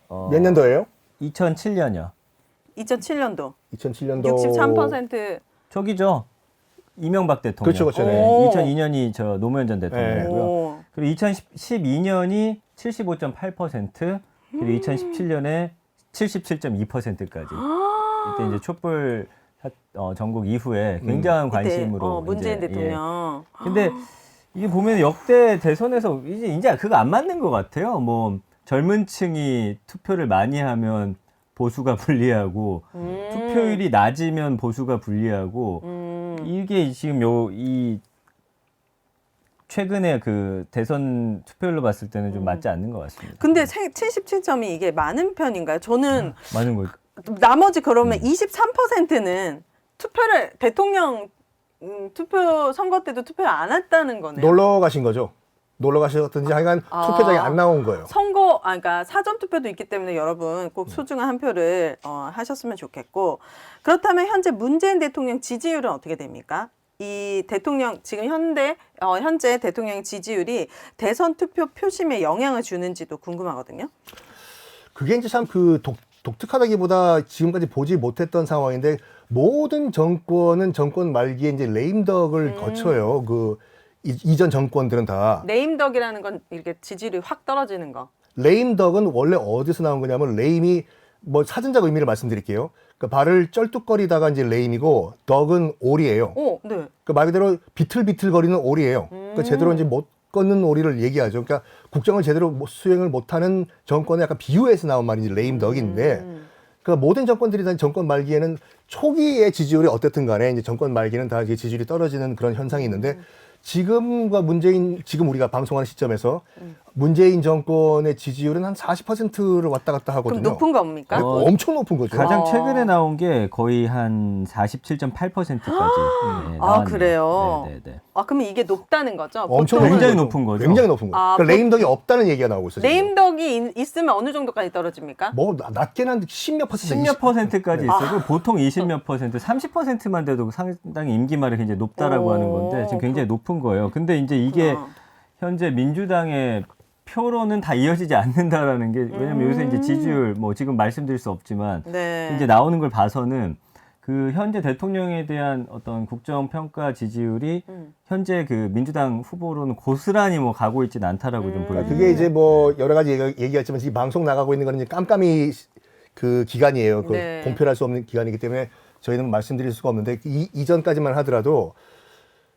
몇 년도예요? 2007년이요. 2007년도. 2007년도 63%. 저기죠. 이명박 대통령. 그렇죠, 그렇죠. 네. 오. 2002년이 저 노무현 전 대통령이고요. 오. 그리고 2012년이 75.8%, 그리고 2017년에 77.2%까지. 이때 이제 촛불 전국 이후에 굉장한 관심으로 이때, 문재인 이제, 대통령. 예. 근데 이게 보면 역대 대선에서 이제 그거 안 맞는 것 같아요. 뭐 젊은 층이 투표를 많이 하면 보수가 불리하고 투표율이 낮으면 보수가 불리하고 이게 지금 이 최근에 그 대선 투표율로 봤을 때는 좀 맞지 않는 것 같습니다. 근데 77점이 이게 많은 편인가요? 저는 많은 거. 나머지 그러면 23%는 투표를 대통령 투표 선거 때도 투표를 안 했다는 거네요. 놀러 가신 거죠? 놀러 가셨든지 하여간 투표장에 안 나온 거예요. 그러니까 사전 투표도 있기 때문에 여러분 꼭 소중한 한 표를 하셨으면 좋겠고 그렇다면 현재 문재인 대통령 지지율은 어떻게 됩니까? 이 대통령 지금 현재 대통령 지지율이 대선 투표 표심에 영향을 주는지도 궁금하거든요. 그게 이제 참 그 독특하다기보다 지금까지 보지 못했던 상황인데 모든 정권은 정권 말기에 이제 레임덕을 거쳐요. 그 이전 정권들은 다. 네임덕이라는 건 이렇게 지지율이 확 떨어지는 거. 레임덕은 원래 어디서 나온 거냐면 레임이 뭐 사전적 의미를 말씀드릴게요. 그러니까 발을 쩔뚝거리다가 이제 레임이고 덕은 오리예요. 오, 네. 그러니까 말 그대로 비틀비틀거리는 오리예요. 그러니까 제대로 이제 못 걷는 오리를 얘기하죠. 그러니까 국정을 제대로 수행을 못하는 정권의 약간 비유해서 나온 말이 이제 레임덕인데, 그러니까 모든 정권들이 다 정권 말기에는 초기의 지지율이 어떻든 간에 이제 정권 말기는 다 이제 지지율이 떨어지는 그런 현상이 있는데. 지금과 지금 우리가 방송하는 시점에서 문재인 정권의 지지율은 한 40%를 왔다 갔다 하거든요. 그럼 높은 겁니까? 엄청 높은 거죠. 가장 최근에 나온 게 거의 한 47.8%까지. 아, 그래요? 네네네. 아, 그러면 이게 높다는 거죠? 엄청 보통은 굉장히 높은 거죠. 굉장히 높은 거죠. 아, 그러니까 레임덕이 없다는 얘기가 나오고 있어요. 지금. 레임덕이 있으면 어느 정도까지 떨어집니까? 뭐 낮게는 한 10몇 퍼센트, 10몇 퍼센트까지 네. 있어도 보통 20몇 퍼센트, 30%만 돼도 상당히 임기 말이 굉장히 높다라고 하는 건데 지금 굉장히 높은 거예요. 근데 이제 이게 현재 민주당의 표로는 다 이어지지 않는다라는 게 왜냐면 요새 이제 지지율 뭐 지금 말씀드릴 수 없지만 네. 이제 나오는 걸 봐서는 그 현재 대통령에 대한 어떤 국정평가 지지율이 현재 그 민주당 후보로는 고스란히 뭐 가고 있진 않다라고 좀 보여요. 그게 이제 뭐 여러 가지 얘기했지만 이 방송 나가고 있는 거는 이제 깜깜이 그 기간이에요. 그 네. 공표할 수 없는 기간이기 때문에 저희는 말씀드릴 수가 없는데 이전까지만 하더라도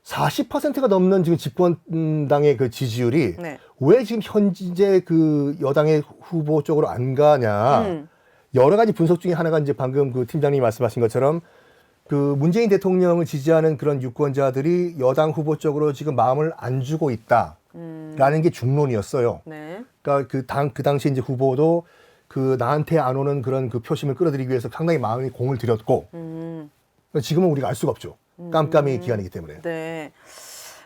40%가 넘는 지금 집권당의 그 지지율이 네. 왜 지금 현재 그 여당의 후보 쪽으로 안 가냐. 여러 가지 분석 중에 하나가 이제 방금 그 팀장님이 말씀하신 것처럼 그 문재인 대통령을 지지하는 그런 유권자들이 여당 후보 쪽으로 지금 마음을 안 주고 있다라는 게 중론이었어요. 네. 그러니까 그 당시 이제 후보도 그 나한테 안 오는 그런 그 표심을 끌어들이기 위해서 상당히 많이 공을 들였고 지금은 우리가 알 수가 없죠. 깜깜이 기간이기 때문에. 네.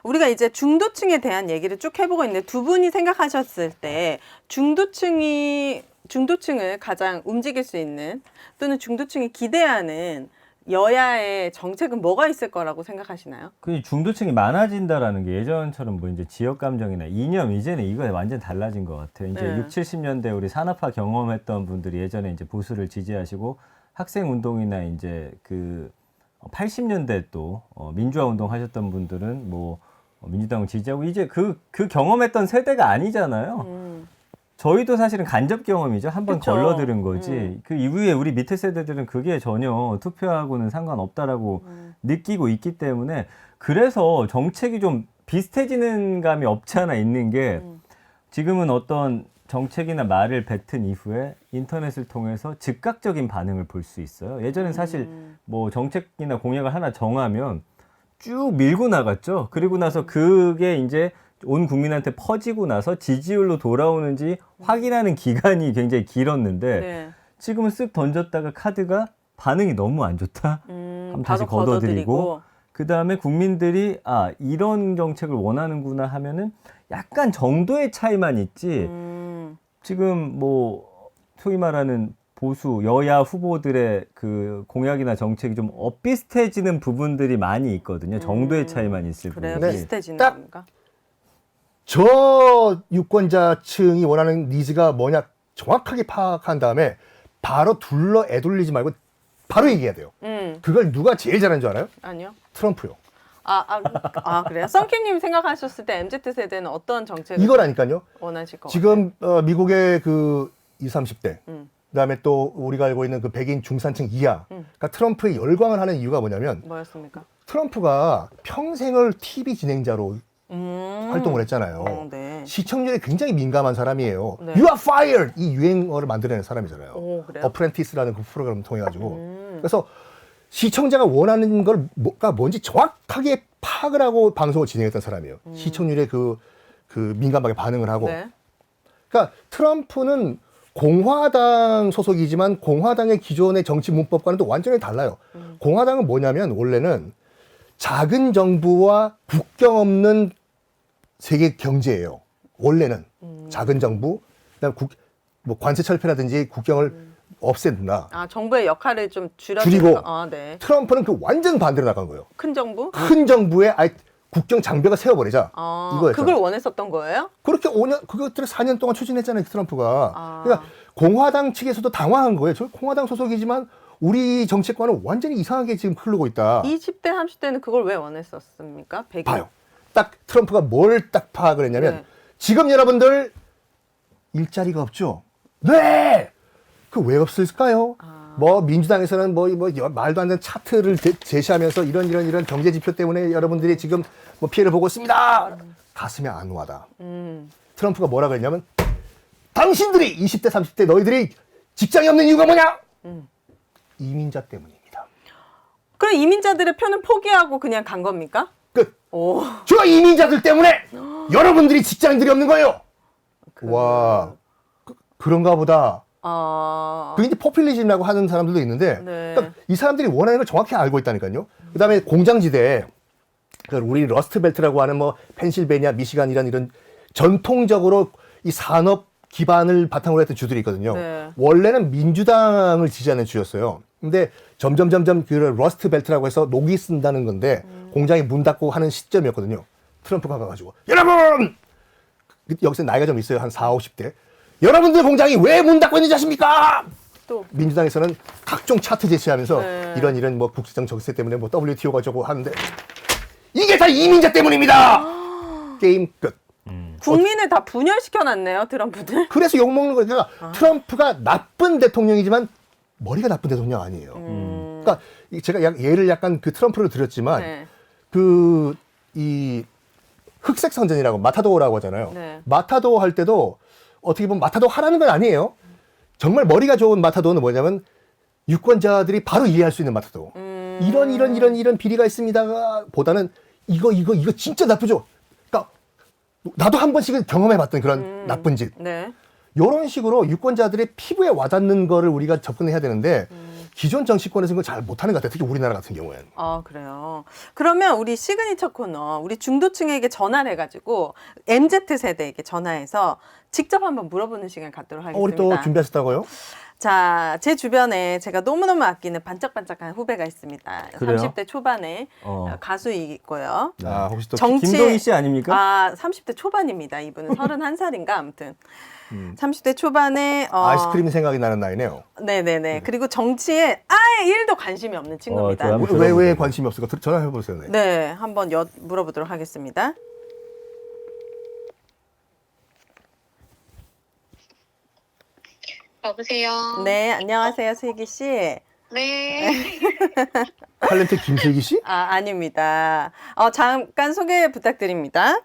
우리가 이제 중도층에 대한 얘기를 쭉 해보고 있는데 두 분이 생각하셨을 때 중도층을 가장 움직일 수 있는 또는 중도층이 기대하는 여야의 정책은 뭐가 있을 거라고 생각하시나요? 그 중도층이 많아진다라는 게 예전처럼 뭐 이제 지역 감정이나 이념 이제는 이거 완전 달라진 것 같아요. 이제 네. 6, 70년대 우리 산업화 경험했던 분들이 예전에 이제 보수를 지지하시고 학생 운동이나 이제 그 80년대 또 민주화 운동 하셨던 분들은 뭐 민주당을 지지하고 이제 그 경험했던 세대가 아니잖아요. 저희도 사실은 간접 경험이죠. 한번 그쵸. 걸러들은 거지. 그 이후에 우리 밑에 세대들은 그게 전혀 투표하고는 상관없다라고 느끼고 있기 때문에 그래서 정책이 좀 비슷해지는 감이 없지 않아 있는 게 지금은 어떤 정책이나 말을 뱉은 이후에 인터넷을 통해서 즉각적인 반응을 볼 수 있어요. 예전엔 사실 뭐 정책이나 공약을 하나 정하면 쭉 밀고 나갔죠. 그리고 나서 그게 이제 온 국민한테 퍼지고 나서 지지율로 돌아오는지 확인하는 기간이 굉장히 길었는데 네. 지금은 쓱 던졌다가 카드가 반응이 너무 안 좋다. 그럼 다시 바로 걷어들이고 그 다음에 국민들이 아 이런 정책을 원하는구나 하면은 약간 정도의 차이만 있지 지금 뭐 소위 말하는 보수 여야 후보들의 그 공약이나 정책이 좀 엇비슷해지는 부분들이 많이 있거든요. 정도의 차이만 있을 그래요? 뿐이지. 비슷해지는 딱 건가? 저 유권자층이 원하는 니즈가 뭐냐 정확하게 파악한 다음에 바로 애돌리지 말고 바로 얘기해야 돼요. 그걸 누가 제일 잘하는 줄 알아요? 아니요. 트럼프요. 그래요? 썬킴님 생각하셨을 때 MZ세대는 어떤 정책을 이거라니까요. 원하실 것 지금 미국의 그 20, 30대 그다음에 또 우리가 알고 있는 그 백인 중산층 이하 그러니까 트럼프에 열광을 하는 이유가 뭐냐면 뭐였습니까? 트럼프가 평생을 TV 진행자로 활동을 했잖아요. 네. 시청률에 굉장히 민감한 사람이에요. 네. You are fired! 이 유행어를 만들어낸 사람이잖아요. 오, 그래요? 어프렌티스라는 그 프로그램을 통해가지고. 그래서 시청자가 원하는 걸 뭐가 뭔지 정확하게 파악을 하고 방송을 진행했던 사람이에요. 시청률에 그 민감하게 반응을 하고. 네. 그러니까 트럼프는 공화당 소속이지만 공화당의 기존의 정치 문법과는 또 완전히 달라요. 공화당은 뭐냐면 원래는 작은 정부와 국경 없는 세계 경제예요. 원래는 작은 정부, 그다음 뭐 관세 철폐라든지 국경을 없앤다. 정부의 역할을 좀 줄이고. 네. 트럼프는 그 완전 반대로 나간 거예요. 큰 정부? 큰 정부에 아예 국경 장벽을 세워버리자. 이거였죠. 그걸 원했었던 거예요? 그렇게 5년, 그것들을 4년 동안 추진했잖아요, 트럼프가. 그러니까 공화당 측에서도 당황한 거예요. 저 공화당 소속이지만 우리 정치권은 완전히 이상하게 지금 흐르고 있다. 20대, 30대는 그걸 왜 원했었습니까? 봐요. 딱 트럼프가 뭘 딱 파악을 했냐면 네. 지금 여러분들 일자리가 없죠? 네! 그 왜 없을까요? 뭐 민주당에서는 뭐 말도 안 되는 차트를 제시하면서 이런 경제 지표 때문에 여러분들이 지금 뭐 피해를 보고 있습니다. 가슴에 안 와다. 트럼프가 뭐라 그랬냐면 당신들이 20대 30대 너희들이 직장이 없는 이유가 뭐냐? 이민자 때문입니다. 그럼 이민자들의 표는 포기하고 그냥 간 겁니까? 끝. 오. 저 이민자들 때문에 여러분들이 직장인들이 없는 거예요. 와, 그런가 보다. 그게 이제 포퓰리즘이라고 하는 사람들도 있는데 네. 그러니까 이 사람들이 원하는 걸 정확히 알고 있다니까요. 그다음에 공장지대, 그러니까 우리 러스트벨트라고 하는 뭐 펜실베니아, 미시간 이런 전통적으로 이 산업 기반을 바탕으로 했던 주들이 있거든요. 네. 원래는 민주당을 지지하는 주였어요. 근데 점점 그 러스트벨트라고 해서 녹이 쓴다는 건데 공장이 문 닫고 하는 시점이었거든요. 트럼프가 가가지고 여러분! 여기서 나이가 좀 있어요. 한 40, 50대. 여러분들 공장이 왜 문 닫고 있는지 아십니까? 또 민주당에서는 각종 차트 제시하면서 네. 이런 뭐 국제적 적세 때문에 뭐 WTO가 저거 하는데 이게 다 이민자 때문입니다. 게임 끝. 국민을 다 분열시켜놨네요, 트럼프들. 그래서 욕먹는 거예요. 그러니까 트럼프가 나쁜 대통령이지만 머리가 나쁜 대통령 아니에요. 그러니까 제가 예를 약간 그 트럼프를 들었지만 네. 이 흑색 선전이라고 마타도어라고 하잖아요. 네. 마타도어 할 때도 어떻게 보면 마타도어 하라는 건 아니에요. 정말 머리가 좋은 마타도어는 뭐냐면 유권자들이 바로 이해할 수 있는 마타도어. 이런 비리가 있습니다. 보다는 이거 진짜 나쁘죠. 그러니까 나도 한 번씩은 경험해봤던 그런 나쁜 짓. 네. 이런 식으로 유권자들의 피부에 와닿는 거를 우리가 접근해야 되는데 기존 정치권에서는 그걸 잘 못하는 것 같아요. 특히 우리나라 같은 경우에는. 그래요. 그러면 우리 시그니처 코너, 우리 중도층에게 전화를 해가지고 MZ세대에게 전화해서 직접 한번 물어보는 시간 갖도록 하겠습니다. 우리 또 준비하셨다고요? 자, 제 주변에 제가 너무너무 아끼는 반짝반짝한 후배가 있습니다. 그래요? 30대 초반에 가수이고요. 아, 혹시 또 김동희 씨 아닙니까? 30대 초반입니다. 이분은 31살인가 아무튼. 30대 초반에 아이스크림이 생각이 나는 나이네요. 네네네. 그리고 정치에 아예 1도 관심이 없는 친구입니다. 저 한번 왜 들어보세요. 관심이 없을까? 전화해보세요. 네. 네, 한번 물어보도록 하겠습니다. 여보세요. 네, 안녕하세요, 슬기 씨. 네. 탤런트 김슬기 씨? 아닙니다. 잠깐 소개 부탁드립니다.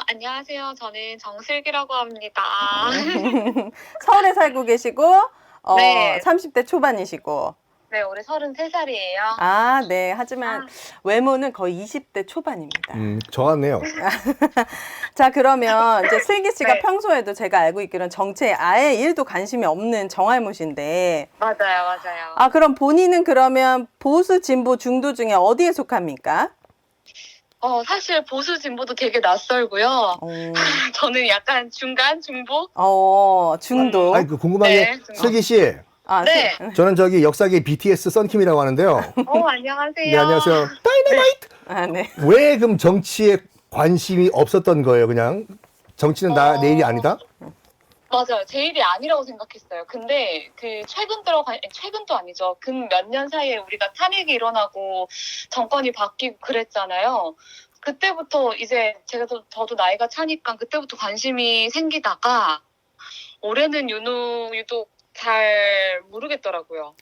안녕하세요. 저는 정슬기라고 합니다. 서울에 살고 계시고, 네. 30대 초반이시고, 네. 네, 올해 33살이에요. 아, 네. 하지만 외모는 거의 20대 초반입니다. 저 같네요. 자, 그러면 이제 슬기 씨가 네. 평소에도 제가 알고 있기로는 정치에 아예 1도 관심이 없는 정할모신데, 맞아요. 아, 그럼 본인은 그러면 보수, 진보, 중도 중에 어디에 속합니까? 사실 보수 진보도 되게 낯설고요. 어, 저는 약간 중간, 중보? 중도. 아니, 그 궁금한 게, 네, 슬기 씨, 아, 네. 저는 저기 역사계 BTS 썬킴이라고 하는데요. 안녕하세요. 네, 안녕하세요. 다이너마이트! 아, 네. 왜 그럼 정치에 관심이 없었던 거예요, 그냥? 정치는 내 일이 아니다? 맞아요. 제 일이 아니라고 생각했어요. 근데 그 최근도 아니죠. 근 몇 년 사이에 우리가 탄핵이 일어나고 정권이 바뀌고 그랬잖아요. 그때부터 이제 저도 나이가 차니까 그때부터 관심이 생기다가 올해는 유독 잘 모르겠더라고요.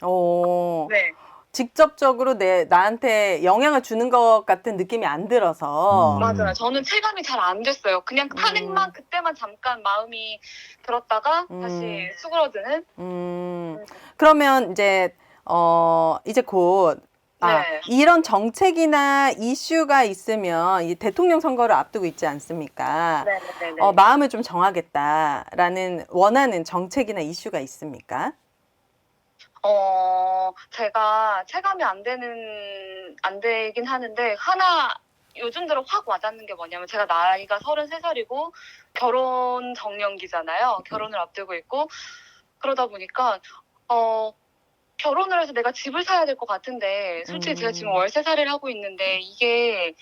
네. 직접적으로 나한테 영향을 주는 것 같은 느낌이 안 들어서. 맞아요. 저는 체감이 잘 안 됐어요. 그냥 탄핵만 그때만 잠깐 마음이 들었다가 다시 수그러드는. 그러면 이제 곧 네. 이런 정책이나 이슈가 있으면 이 대통령 선거를 앞두고 있지 않습니까? 네네네. 마음을 좀 정하겠다라는 원하는 정책이나 이슈가 있습니까? 제가 체감이 안 되긴 하는데, 하나 요즘 들어 확 와닿는 게 뭐냐면, 제가 나이가 33살이고, 결혼 정년기잖아요. 결혼을 앞두고 있고, 그러다 보니까, 결혼을 해서 내가 집을 사야 될 것 같은데, 솔직히 제가 지금 월세살이를 하고 있는데, 이게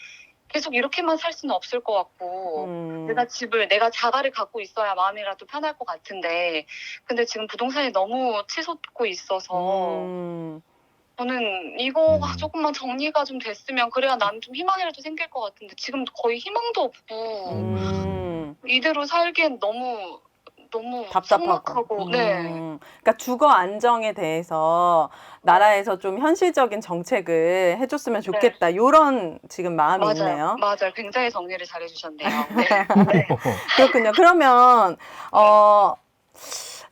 계속 이렇게만 살 수는 없을 것 같고, 내가 자가를 갖고 있어야 마음이라도 편할 것 같은데, 근데 지금 부동산이 너무 치솟고 있어서, 저는 이거가 조금만 정리가 좀 됐으면, 그래야 나는 좀 희망이라도 생길 것 같은데, 지금 거의 희망도 없고, 이대로 살기엔 너무 답답하고. 삭막하고, 네. 그러니까 주거 안정에 대해서 나라에서 좀 현실적인 정책을 해줬으면 좋겠다. 이런 지금 마음이 있네요. 맞아요. 굉장히 정리를 잘 해주셨네요. 네. 네. 그렇군요. 그러면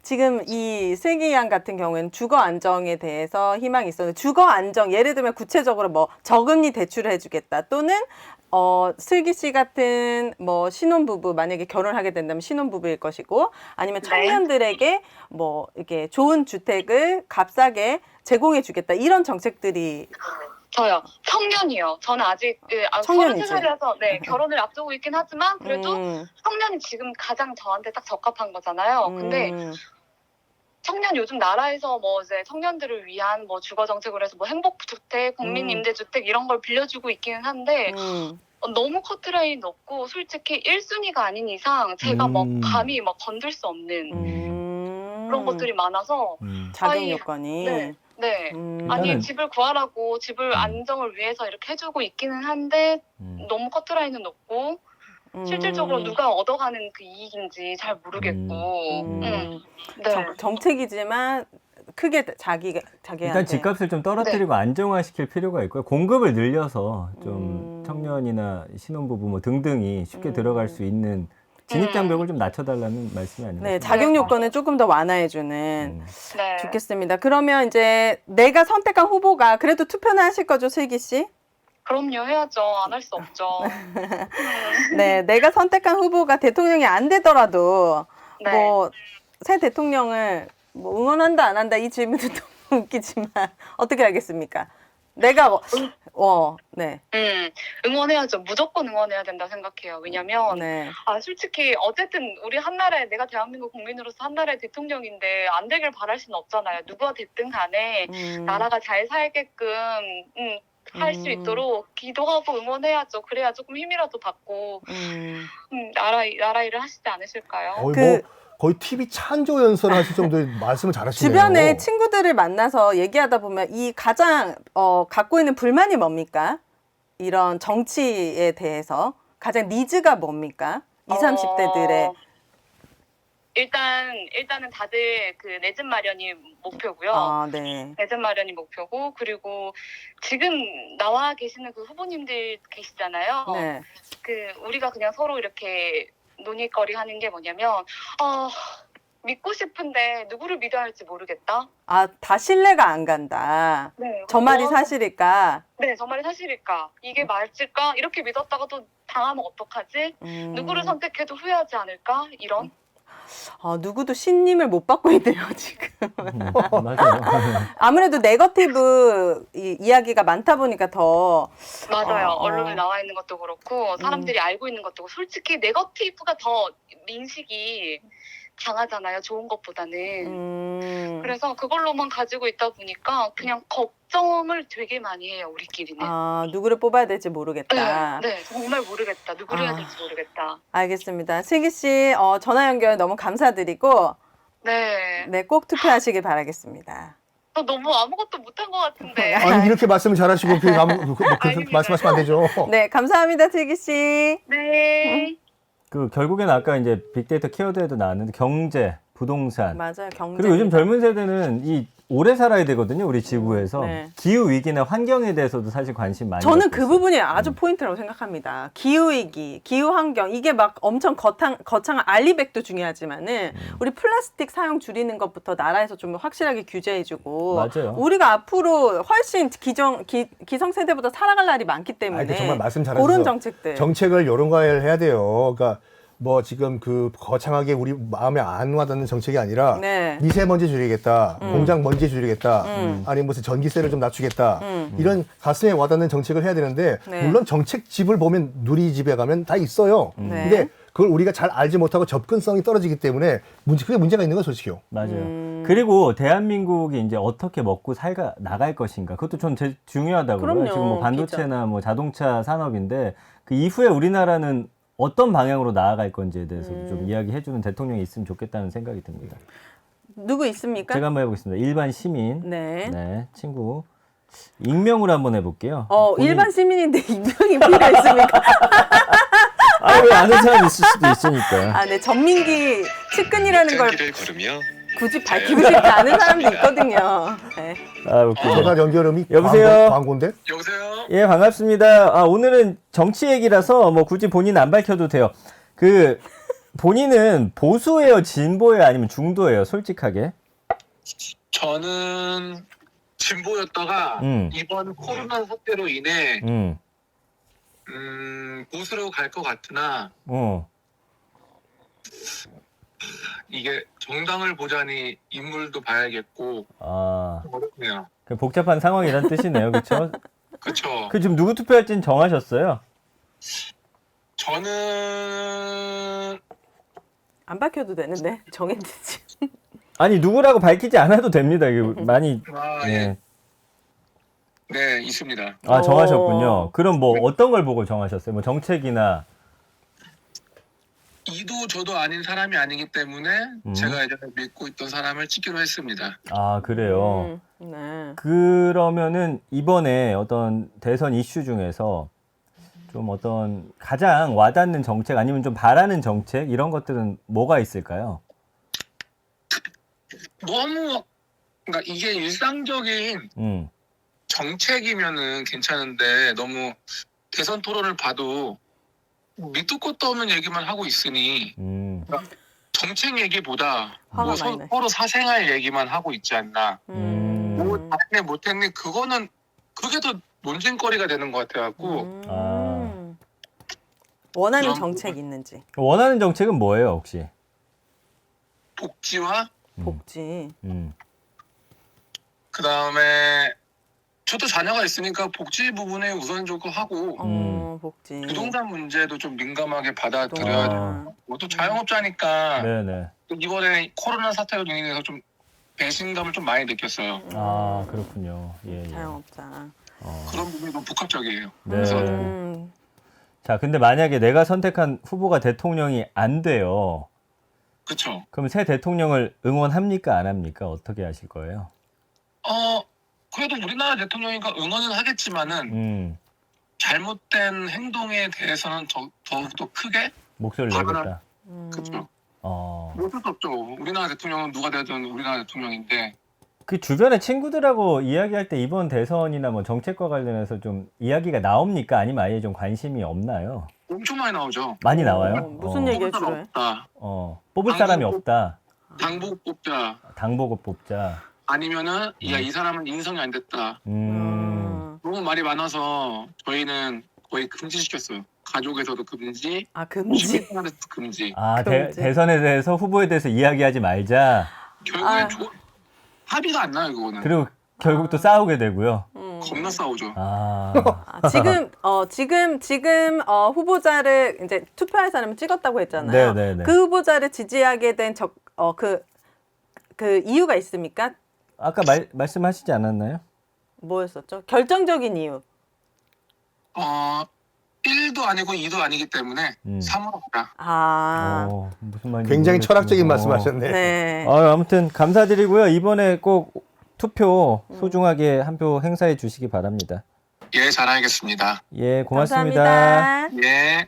지금 이 슬기 양 같은 경우에는 주거 안정에 대해서 희망이 있었는데, 주거 안정 예를 들면 구체적으로 뭐 저금리 대출을 해주겠다, 또는 슬기 씨 같은 뭐 신혼부부, 만약에 결혼하게 된다면 신혼부부일 것이고, 아니면 청년들에게 뭐 이렇게 좋은 주택을 값싸게 제공해 주겠다, 이런 정책들이. 저요. 청년이요. 저는 아직 청년이지. 33살이라서 결혼을 앞두고 있긴 하지만 그래도 청년이 지금 가장 저한테 딱 적합한 거잖아요. 근데 청년 요즘 나라에서 뭐 이제 청년들을 위한 뭐 주거 정책으로 해서 뭐 행복주택, 국민임대주택 이런 걸 빌려주고 있기는 한데 너무 커트라인 높고, 솔직히 1순위가 아닌 이상 제가 뭐 감히 막 건들 수 없는 그런 것들이 많아서 자격 요건이. 네. 아니 집을 구하라고 집을 안정을 위해서 이렇게 해주고 있기는 한데 너무 커트라인은 높고 실질적으로 누가 얻어가는 그 이익인지 잘 모르겠고. 네. 정책이지만 크게 자기한테 일단 집값을 좀 떨어뜨리고 안정화시킬 필요가 있고요. 공급을 늘려서 좀 청년이나 신혼부부 뭐 등등이 쉽게 들어갈 수 있는 진입장벽을 좀 낮춰달라는 말씀이 아닌가. 네, 자격 요건을 조금 더 완화해주는. 네. 좋겠습니다. 그러면 이제 내가 선택한 후보가 그래도 투표는 하실 거죠, 슬기 씨? 그럼요, 해야죠. 안 할 수 없죠. 네, 내가 선택한 후보가 대통령이 안 되더라도 네. 뭐 새 대통령을 뭐 응원한다 안 한다, 이 질문도 너무 웃기지만 어떻게 하겠습니까? 내가 네. 응원해야죠. 무조건 응원해야 된다 생각해요. 왜냐면 솔직히 어쨌든 우리 한나라에, 내가 대한민국 국민으로서 한나라의 대통령인데 안 되길 바랄 수는 없잖아요. 누가 됐든 간에 나라가 잘 살게끔 할 수 있도록 기도하고 응원해야죠. 그래야 조금 힘이라도 받고 나라 일을 하시지 않으실까요? 거의 TV 찬조 연설을 하실 정도의 말씀을 잘하시네요. 주변에 친구들을 만나서 얘기하다 보면 이 가장 갖고 있는 불만이 뭡니까? 이런 정치에 대해서 가장 니즈가 뭡니까? 20, 30대들의. 일단은 다들 그 내 집 마련이 목표고요. 네. 내 집 마련이 목표고, 그리고 지금 나와 계시는 그 후보님들 계시잖아요. 네. 그 우리가 그냥 서로 이렇게 논의거리 하는 게 뭐냐면 믿고 싶은데 누구를 믿어야 할지 모르겠다. 아, 다 신뢰가 안 간다. 네. 저 말이 사실일까? 네, 저 말이 사실일까? 이게 맞을까? 이렇게 믿었다가 또 당하면 어떡하지? 누구를 선택해도 후회하지 않을까? 이런. 누구도 신님을 못 받고 있네요, 지금. 맞아요. 아무래도 네거티브 이야기가 많다 보니까 더 맞아요. 어. 언론에 나와 있는 것도 그렇고 사람들이 알고 있는 것도 그렇고 솔직히 네거티브가 더 인식이 강하잖아요. 좋은 것보다는. 그래서 그걸로만 가지고 있다 보니까 그냥 걱정을 되게 많이 해요. 우리끼리는. 누구를 뽑아야 될지 모르겠다. 네, 정말 모르겠다. 누구를 해야 될지 모르겠다. 알겠습니다. 슬기 씨, 전화 연결 너무 감사드리고, 네. 네, 꼭 투표하시길 바라겠습니다. 또 너무 아무것도 못한 것 같은데. 아니 이렇게 말씀 잘하시고 그렇게 아닙니다. 말씀하시면 안 되죠. 네, 감사합니다, 슬기 씨. 네. 그 결국엔 아까 이제 빅데이터 키워드에도 나왔는데 경제, 부동산. 맞아요, 경제. 그리고 요즘 젊은 세대는 이 오래 살아야 되거든요, 우리 지구에서. 네. 기후 위기나 환경에 대해서도 사실 관심 많이 저는 갖고 그 있어요. 부분이 아주 포인트라고 생각합니다. 기후위기, 기후환경, 이게 막 엄청 거창한 알리백도 중요하지만은 우리 플라스틱 사용 줄이는 것부터 나라에서 좀 확실하게 규제해주고 맞아요. 우리가 앞으로 훨씬 기성세대보다 살아갈 날이 많기 때문에 아니, 정말 말씀 잘하셔서 그런 정책들. 정책을 이런 걸 해야 돼요. 그러니까 뭐 지금 그 거창하게 우리 마음에 안 와닿는 정책이 아니라 네. 미세먼지 줄이겠다, 공장 먼지 줄이겠다, 아니 무슨 전기세를 좀 낮추겠다 이런 가슴에 와닿는 정책을 해야 되는데 네. 물론 정책집을 보면 누리집에 가면 다 있어요. 네. 근데 그걸 우리가 잘 알지 못하고 접근성이 떨어지기 때문에 그게 문제가 있는 건 솔직히요. 맞아요. 그리고 대한민국이 이제 어떻게 먹고 살가 나갈 것인가 그것도 전 제일 중요하다고 봐요. 그럼요. 지금 뭐 반도체나 뭐 자동차 산업인데 그 이후에 우리나라는 어떤 방향으로 나아갈 건지에 대해서도 좀 이야기해주는 대통령이 있으면 좋겠다는 생각이 듭니다. 누구 있습니까? 제가 한번 해보겠습니다. 일반 시민, 네. 친구 익명으로 한번 해볼게요. 일반 시민인데 익명이 필요했습니까? 왜 아는 사람 있을 수도 있으니까. 네, 전민기 측근이라는 걸 길을 걸으며 굳이 밝히고 싶지 않은 사람도 있거든요. 네. 웃기네. 전화 연결음이 여보세요? 광고인데? 여보세요? 예, 반갑습니다. 오늘은 정치 얘기라서 뭐 굳이 본인 안 밝혀도 돼요. 본인은 보수예요, 진보예요, 아니면 중도예요, 솔직하게? 저는 진보였다가 이번 코로나 사태로 인해 보수로 갈 것 같으나 이게 정당을 보자니 인물도 봐야겠고 어렵네요. 복잡한 상황이란 뜻이네요, 그렇죠? 그렇죠. 지금 누구 투표할지는 정하셨어요? 저는 안 밝혀도 되는데 정했는지. 아니 누구라고 밝히지 않아도 됩니다. 이게 많이 네, 있습니다. 정하셨군요. 그럼 뭐 어떤 걸 보고 정하셨어요? 뭐 정책이나 이도 저도 아닌 사람이 아니기 때문에 제가 예전에 믿고 있던 사람을 찍기로 했습니다. 그래요. 네. 그러면은 이번에 어떤 대선 이슈 중에서 좀 어떤 가장 와닿는 정책 아니면 좀 바라는 정책 이런 것들은 뭐가 있을까요? 너무 그러니까 이게 일상적인 정책이면은 괜찮은데 너무 대선 토론을 봐도 밑도 끝도 없는 얘기만 하고 있으니 그러니까 정책 얘기보다 뭐 서로 사생활 얘기만 하고 있지 않나. 뭐 잘했네 못했네 그게 더 논쟁거리가 되는 것 같아갖고. 원하는 정책이 있는지. 원하는 정책은 뭐예요, 혹시? 복지와 복지. 그 다음에 저도 자녀가 있으니까 복지 부분에 우선적으로 하고 복지. 부동산 문제도 좀 민감하게 받아들여야 돼요. 또 자영업자니까 네네. 이번에 코로나 사태로 인해서 좀 배신감을 좀 많이 느꼈어요. 그렇군요. 예. 자영업자. 그런 부분이 너무 복합적이에요. 네. 그래서 자, 근데 만약에 내가 선택한 후보가 대통령이 안 돼요. 그렇죠. 그럼 새 대통령을 응원합니까? 안 합니까? 어떻게 하실 거예요? 그래도 우리나라 대통령이니까 응원은 하겠지만은 잘못된 행동에 대해서는 더욱더 크게 목소리를 내겠다. 그렇죠. 어. 어쩔 수 없죠. 우리나라 대통령은 누가 되든 우리나라 대통령인데. 그 주변에 친구들하고 이야기할 때 이번 대선이나 뭐 정책과 관련해서 좀 이야기가 나옵니까? 아니면 아예 좀 관심이 없나요? 엄청 많이 나오죠. 많이 나와요? 무슨 얘기를 뽑을 사람 주로 해? 없다. 뽑을 사람이 없다. 당 보고 뽑자. 당 보고 뽑자. 아니면은 야, 이 사람은 인성이 안 됐다. 너무 말이 많아서 저희는 거의 금지시켰어요. 가족에서도 금지, 아, 금지. 시민단에서도 금지. 아, 금지. 대선에 대해서 후보에 대해서 이야기하지 말자. 결국에 합의가 안 나요, 그거는. 그리고 결국 또 싸우게 되고요. 겁나 싸우죠. 아, 지금 후보자를 이제 투표할 사람을 찍었다고 했잖아요. 네네네. 그 후보자를 지지하게 된 그 이유가 있습니까? 아까 말씀하시지 않았나요? 뭐였었죠? 결정적인 이유. 1도 아니고 2도 아니기 때문에 3으로 가라. 무슨 말인지 굉장히 모르겠지만. 철학적인 말씀하셨네. 네. 아무튼 감사드리고요. 이번에 꼭 투표 소중하게 한 표 행사해 주시기 바랍니다. 예, 잘하겠습니다. 예, 고맙습니다. 감사합니다. 예.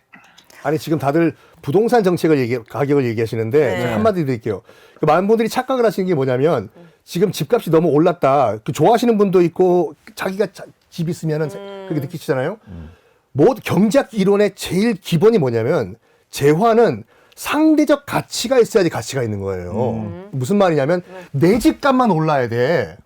아니 지금 다들 부동산 정책을 가격을 얘기하시는데 네. 제가 한마디 드릴게요. 많은 분들이 착각을 하시는 게 뭐냐면 지금 집값이 너무 올랐다. 좋아하시는 분도 있고 자기가 집 있으면은 그렇게 느끼시잖아요. 모두 경제학 이론의 제일 기본이 뭐냐면 재화는 상대적 가치가 있어야지 가치가 있는 거예요. 무슨 말이냐면 내 집값만 올라야 돼.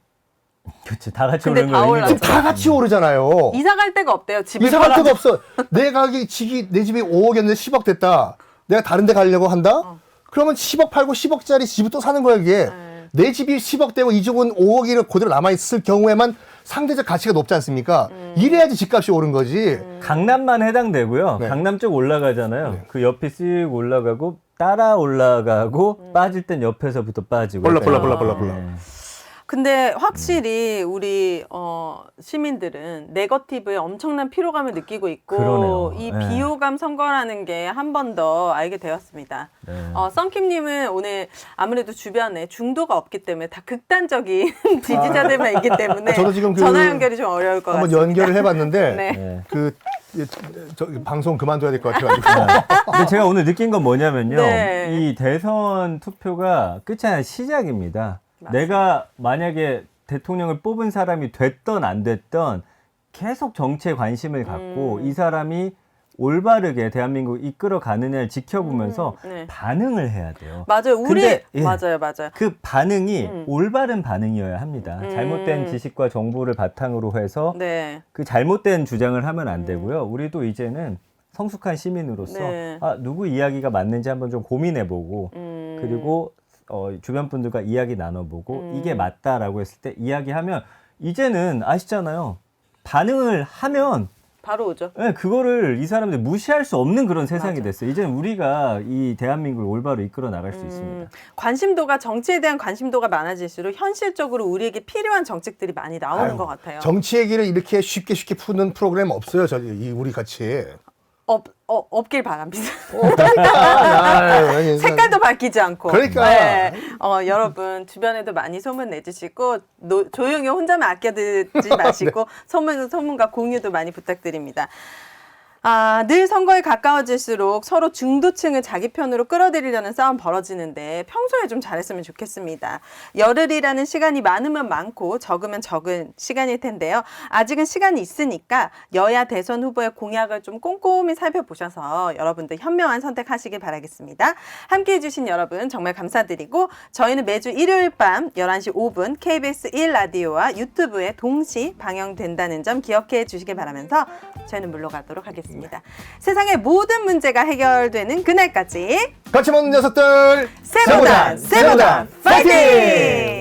그렇지, 다 같이 근데 오르는 다 거 올랐죠. 지금 다 같이 오르잖아요. 이사 갈 데가 없대요. 집을 이사 갈 데가 없어. 내 가격이 내 집이 5억이었는데 10억 됐다. 내가 다른 데 가려고 한다? 그러면 10억 팔고 10억짜리 집을 또 사는 거야, 이게. 내 집이 10억 되고 이 집은 5억이 그대로 남아있을 경우에만 상대적 가치가 높지 않습니까? 이래야지 집값이 오른 거지. 강남만 해당되고요. 네. 강남 쪽 올라가잖아요. 그 옆이 쓱 올라가고 따라 올라가고 빠질 땐 옆에서부터 빠지고. 볼라. 근데 확실히 우리 시민들은 네거티브에 엄청난 피로감을 느끼고 있고 그러네요. 이 네. 비호감 선거라는 게 한 번 더 알게 되었습니다. 네. 썬킴님은 오늘 아무래도 주변에 중도가 없기 때문에 다 극단적인 지지자들만 있기 때문에 저도 지금 전화 연결이 좀 어려울 것 한번 같습니다. 연결을 해봤는데 네. 네. 방송 그만둬야 될 것 같아가지고. 근데 제가 오늘 느낀 건 뭐냐면요. 네. 이 대선 투표가 끝이 아니라 시작입니다. 맞습니다. 내가 만약에 대통령을 뽑은 사람이 됐던 안 됐던 계속 정치에 관심을 갖고 이 사람이 올바르게 대한민국을 이끌어 가느냐를 지켜보면서 네. 반응을 해야 돼요. 맞아요. 근데, 예. 맞아요. 그 반응이 올바른 반응이어야 합니다. 잘못된 지식과 정보를 바탕으로 해서 네. 그 잘못된 주장을 하면 안 되고요. 우리도 이제는 성숙한 시민으로서 네. 누구 이야기가 맞는지 한번 좀 고민해보고 그리고 주변 분들과 이야기 나눠보고 이게 맞다라고 했을 때 이야기하면 이제는 아시잖아요. 반응을 하면 바로 오죠. 네, 그거를 이 사람들 무시할 수 없는 그런 세상이 맞아. 됐어요. 이제는 우리가 이 대한민국을 올바로 이끌어 나갈 수 있습니다. 관심도가 정치에 대한 관심도가 많아질수록 현실적으로 우리에게 필요한 정책들이 많이 나오는 것 같아요. 정치 얘기를 이렇게 쉽게 푸는 프로그램 없어요. 우리 같이. 없길 바랍니다. 그러니까. 색깔도 바뀌지 않고. 그러니까. 네. 여러분 주변에도 많이 소문 내주시고 조용히 혼자만 아껴 듣지 마시고 소문과 공유도 많이 부탁드립니다. 늘 선거에 가까워질수록 서로 중도층을 자기 편으로 끌어들이려는 싸움 벌어지는데 평소에 좀 잘했으면 좋겠습니다. 열흘이라는 시간이 많으면 많고 적으면 적은 시간일 텐데요. 아직은 시간이 있으니까 여야 대선 후보의 공약을 좀 꼼꼼히 살펴보셔서 여러분들 현명한 선택하시길 바라겠습니다. 함께해 주신 여러분 정말 감사드리고 저희는 매주 일요일 밤 11시 5분 KBS 1라디오와 유튜브에 동시 방영된다는 점 기억해 주시길 바라면서 저희는 물러가도록 하겠습니다. 세상의 모든 문제가 해결되는 그날까지 같이 먹는 녀석들 세보단 파이팅!